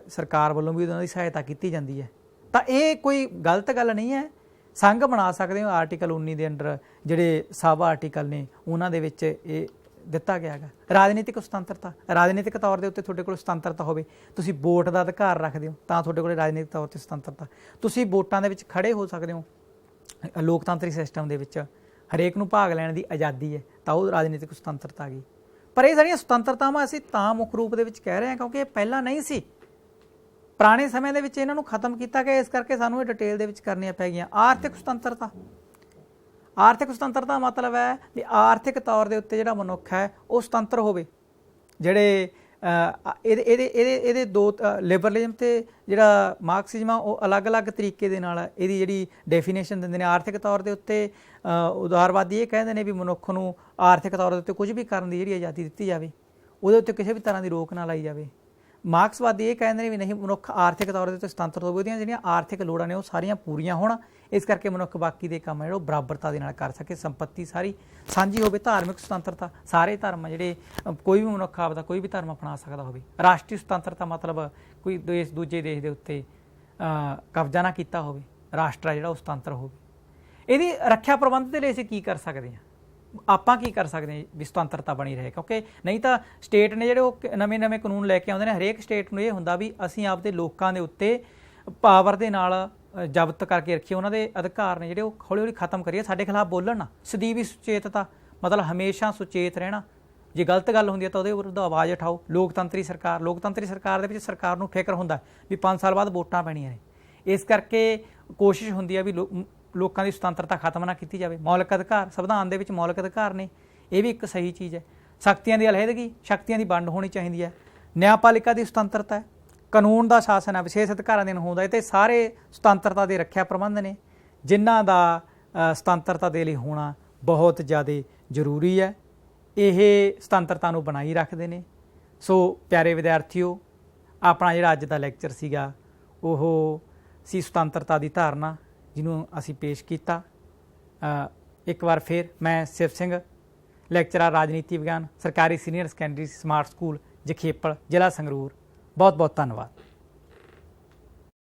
ਸਰਕਾਰ ਵੱਲੋਂ ਵੀ ਉਹਨਾਂ ਦੀ ਸਹਾਇਤਾ ਕੀਤੀ ਜਾਂਦੀ ਹੈ, ਤਾਂ ਇਹ ਕੋਈ ਗਲਤ ਗੱਲ ਨਹੀਂ ਹੈ। ਸੰਘ ਬਣਾ ਸਕਦੇ ਹੋ। ਆਰਟੀਕਲ 19 ਦੇ ਅੰਡਰ ਜਿਹੜੇ ਸਬ ਆਰਟੀਕਲ ਨੇ ਉਹਨਾਂ ਦੇ ਵਿੱਚ ਇਹ ਦਿੱਤਾ ਗਿਆ ਹੈਗਾ। ਰਾਜਨੀਤਿਕ ਸੁਤੰਤਰਤਾ, ਰਾਜਨੀਤਿਕ ਤੌਰ ਦੇ ਉੱਤੇ ਤੁਹਾਡੇ ਕੋਲ ਸੁਤੰਤਰਤਾ ਹੋਵੇ, ਤੁਸੀਂ ਵੋਟ ਦਾ ਅਧਿਕਾਰ ਰੱਖਦੇ ਹੋ ਤਾਂ ਤੁਹਾਡੇ ਕੋਲ ਰਾਜਨੀਤਿਕ ਤੌਰ 'ਤੇ ਸੁਤੰਤਰਤਾ, ਤੁਸੀਂ ਵੋਟਾਂ ਦੇ ਵਿੱਚ ਖੜੇ ਹੋ ਸਕਦੇ ਹੋ। ਲੋਕਤੰਤਰੀ ਸਿਸਟਮ ਦੇ ਵਿੱਚ ਹਰੇਕ ਨੂੰ ਭਾਗ ਲੈਣ ਦੀ ਆਜ਼ਾਦੀ ਹੈ, ਤਾਂ ਉਹ ਰਾਜਨੀਤਿਕ ਸੁਤੰਤਰਤਾ ਗਈ। ਪਰ ਇਹ ਸਾਰੀਆਂ ਸੁਤੰਤਰਤਾਵਾਂ ਅਸੀਂ ਤਾਂ ਮੁੱਖ ਰੂਪ ਦੇ ਵਿੱਚ ਕਹਿ ਰਹੇ ਹਾਂ ਕਿਉਂਕਿ ਇਹ ਪਹਿਲਾਂ ਨਹੀਂ ਸੀ। ਪੁਰਾਣੇ ਸਮੇਂ ਦੇ ਵਿੱਚ ਇਹਨਾਂ ਨੂੰ ਖਤਮ ਕੀਤਾ ਗਿਆ, ਇਸ ਕਰਕੇ ਸਾਨੂੰ ਇਹ ਡਿਟੇਲ ਦੇ ਵਿੱਚ ਕਰਨੀਆਂ ਪੈ ਗਈਆਂ। ਆਰਥਿਕ ਸੁਤੰਤਰਤਾ, ਆਰਥਿਕ ਸੁਤੰਤਰਤਾ ਮਤਲਬ ਹੈ ਵੀ ਆਰਥਿਕ ਤੌਰ ਦੇ ਉੱਤੇ ਜਿਹੜਾ ਮਨੁੱਖ ਹੈ ਉਹ ਸੁਤੰਤਰ ਹੋਵੇ। ਜਿਹੜੇ ਇਹਦੇ ਦੋ ਲਿਬਰਲਿਜ਼ਮ ਅਤੇ ਜਿਹੜਾ ਮਾਰਕਸਿਜ਼ਮ ਆ ਉਹ ਅਲੱਗ-ਅਲੱਗ ਤਰੀਕੇ ਦੇ ਨਾਲ ਇਹਦੀ ਜਿਹੜੀ ਡੈਫੀਨੇਸ਼ਨ ਦਿੰਦੇ ਨੇ। ਆਰਥਿਕ ਤੌਰ ਦੇ ਉੱਤੇ ਉਦਾਰਵਾਦੀ ਇਹ ਕਹਿੰਦੇ ਨੇ ਵੀ ਮਨੁੱਖ ਨੂੰ ਆਰਥਿਕ ਤੌਰ ਦੇ ਉੱਤੇ ਕੁਝ ਵੀ ਕਰਨ ਦੀ ਜਿਹੜੀ ਆਜ਼ਾਦੀ ਦਿੱਤੀ ਜਾਵੇ, ਉਹਦੇ ਉੱਤੇ ਕਿਸੇ ਵੀ ਤਰ੍ਹਾਂ ਦੀ ਰੋਕ ਨਾ ਲਾਈ ਜਾਵੇ। ਮਾਰਕਸਵਾਦੀ ਇਹ ਕਹਿੰਦੇ ਨੇ ਵੀ ਨਹੀਂ, ਮਨੁੱਖ ਆਰਥਿਕ ਤੌਰ ਦੇ ਉੱਤੇ ਸੁਤੰਤਰ ਹੋਵੇ, ਉਹਦੀਆਂ ਜਿਹੜੀਆਂ ਆਰਥਿਕ ਲੋੜਾਂ ਨੇ ਉਹ ਸਾਰੀਆਂ ਪੂਰੀਆਂ ਹੋਣ, ਇਸ ਕਰਕੇ ਮਨੁੱਖ ਬਾਕੀ ਦੇ ਕੰਮ ਜਿਹੜਾ ਉਹ ਬਰਾਬਰਤਾ ਦੇ ਨਾਲ ਕਰ ਸਕੇ, ਸੰਪੱਤੀ ਸਾਰੀ ਸਾਂਝੀ ਹੋਵੇ। ਧਾਰਮਿਕ ਸੁਤੰਤਰਤਾ, ਸਾਰੇ ਧਰਮ ਜਿਹੜੇ ਕੋਈ ਵੀ ਮਨੁੱਖ ਆਪਦਾ ਕੋਈ ਵੀ ਧਰਮ ਅਪਣਾ ਸਕਦਾ ਹੋਵੇ। ਰਾਸ਼ਟਰੀ ਸੁਤੰਤਰਤਾ ਮਤਲਬ ਕੋਈ ਦੇਸ਼ ਦੂਜੇ ਦੇਸ਼ ਦੇ ਉੱਤੇ ਕਬਜ਼ਾ ਨਾ ਕੀਤਾ ਹੋਵੇ, ਰਾਸ਼ਟਰ ਜਿਹੜਾ ਉਹ ਸੁਤੰਤਰ ਹੋਵੇ। ਇਹਦੀ ਰੱਖਿਆ ਪ੍ਰਬੰਧ ਦੇ ਲਈ ਅਸੀਂ ਕੀ ਕਰ ਸਕਦੇ ਹਾਂ, ਆਪਾਂ ਕੀ ਕਰ ਸਕਦੇ ਹਾਂ ਵੀ ਸੁਤੰਤਰਤਾ ਬਣੀ ਰਹੇ, ਕਿਉਂਕਿ ਨਹੀਂ ਤਾਂ ਸਟੇਟ ਨੇ ਜਿਹੜੇ ਉਹ ਨਵੇਂ-ਨਵੇਂ ਕਾਨੂੰਨ ਲੈ ਕੇ ਆਉਂਦੇ ਨੇ। ਹਰੇਕ ਸਟੇਟ ਨੂੰ ਇਹ ਹੁੰਦਾ ਵੀ ਅਸੀਂ ਆਪਦੇ ਲੋਕਾਂ ਦੇ ਉੱਤੇ ਪਾਵਰ ਦੇ ਨਾਲ ਜ਼ਬਤ ਕਰਕੇ ਰੱਖੀਏ, ਉਹਨਾਂ ਦੇ ਅਧਿਕਾਰ ਨੇ ਜਿਹੜੇ ਉਹ ਹੌਲੀ-ਹੌਲੀ ਖਤਮ ਕਰੀਏ, ਸਾਡੇ ਖਿਲਾਫ ਬੋਲਣ ਨਾ। ਸਦੀਵੀ ਸੁਚੇਤਤਾ ਮਤਲਬ ਹਮੇਸ਼ਾ ਸੁਚੇਤ ਰਹਿਣਾ, ਜੇ ਗਲਤ ਗੱਲ ਹੁੰਦੀ ਹੈ ਤਾਂ ਉਹਦੇ ਵਿਰੁੱਧ ਆਵਾਜ਼ ਉਠਾਓ। ਲੋਕਤੰਤਰੀ ਸਰਕਾਰ, ਲੋਕਤੰਤਰੀ ਸਰਕਾਰ ਦੇ ਵਿੱਚ ਸਰਕਾਰ ਨੂੰ ਫਿਕਰ ਹੁੰਦਾ ਵੀ 5 ਸਾਲ ਬਾਅਦ ਵੋਟਾਂ ਪੈਣੀਆਂ ਨੇ, ਇਸ ਕਰਕੇ ਕੋਸ਼ਿਸ਼ ਹੁੰਦੀ ਹੈ ਵੀ ਲੋਕਾਂ ਦੀ ਸੁਤੰਤਰਤਾ ਖਤਮ ਨਾ ਕੀਤੀ ਜਾਵੇ। ਮੌਲਿਕ ਅਧਿਕਾਰ, ਸੰਵਿਧਾਨ ਦੇ ਵਿੱਚ ਮੌਲਿਕ ਅਧਿਕਾਰ ਨੇ, ਇਹ ਵੀ ਇੱਕ ਸਹੀ ਚੀਜ਼ ਹੈ। ਸ਼ਕਤੀਆਂ ਦੀ ਅਲਹਿਦਗੀ, ਸ਼ਕਤੀਆਂ ਦੀ ਵੰਡ ਹੋਣੀ ਚਾਹੀਦੀ ਹੈ। ਨਿਆਂਪਾਲਿਕਾ ਦੀ ਸੁਤੰਤਰਤਾ ਹੈ, ਕਾਨੂੰਨ ਦਾ ਸ਼ਾਸਨ ਹੈ, ਵਿਸ਼ੇਸ਼ ਅਧਿਕਾਰਾਂ ਦੇ ਅਨੁਸਾਰ, ਤੇ ਸਾਰੇ ਸੁਤੰਤਰਤਾ ਦੇ ਰੱਖਿਆ ਪ੍ਰਬੰਧ ਨੇ ਜਿਨ੍ਹਾਂ ਦਾ ਸੁਤੰਤਰਤਾ ਦੇ ਲਈ ਹੋਣਾ ਬਹੁਤ ਜ਼ਿਆਦਾ ਜ਼ਰੂਰੀ ਹੈ। ਇਹ ਸੁਤੰਤਰਤਾ ਨੂੰ ਬਣਾਈ ਰੱਖਦੇ ਨੇ। ਸੋ ਪਿਆਰੇ ਵਿਦਿਆਰਥੀਓ, ਆਪਣਾ ਜਿਹੜਾ ਅੱਜ ਦਾ ਲੈਕਚਰ ਸੀਗਾ ਉਹ ਸੀ ਸੁਤੰਤਰਤਾ ਦੀ ਧਾਰਨਾ, ਜਿਹਨੂੰ ਅਸੀਂ ਪੇਸ਼ ਕੀਤਾ। ਇੱਕ ਵਾਰ ਫਿਰ ਮੈਂ शिव ਸਿੰਘ, ਲੈਕਚਰਰ ਰਾਜਨੀਤੀ ਵਿਗਿਆਨ, ਸਰਕਾਰੀ ਸੀਨੀਅਰ ਸੈਕੰਡਰੀ ਸਮਾਰਟ ਸਕੂਲ ਜਖੇਪਲ, ਜ਼ਿਲ੍ਹਾ ਸੰਗਰੂਰ, ਬਹੁਤ ਬਹੁਤ ਧੰਨਵਾਦ।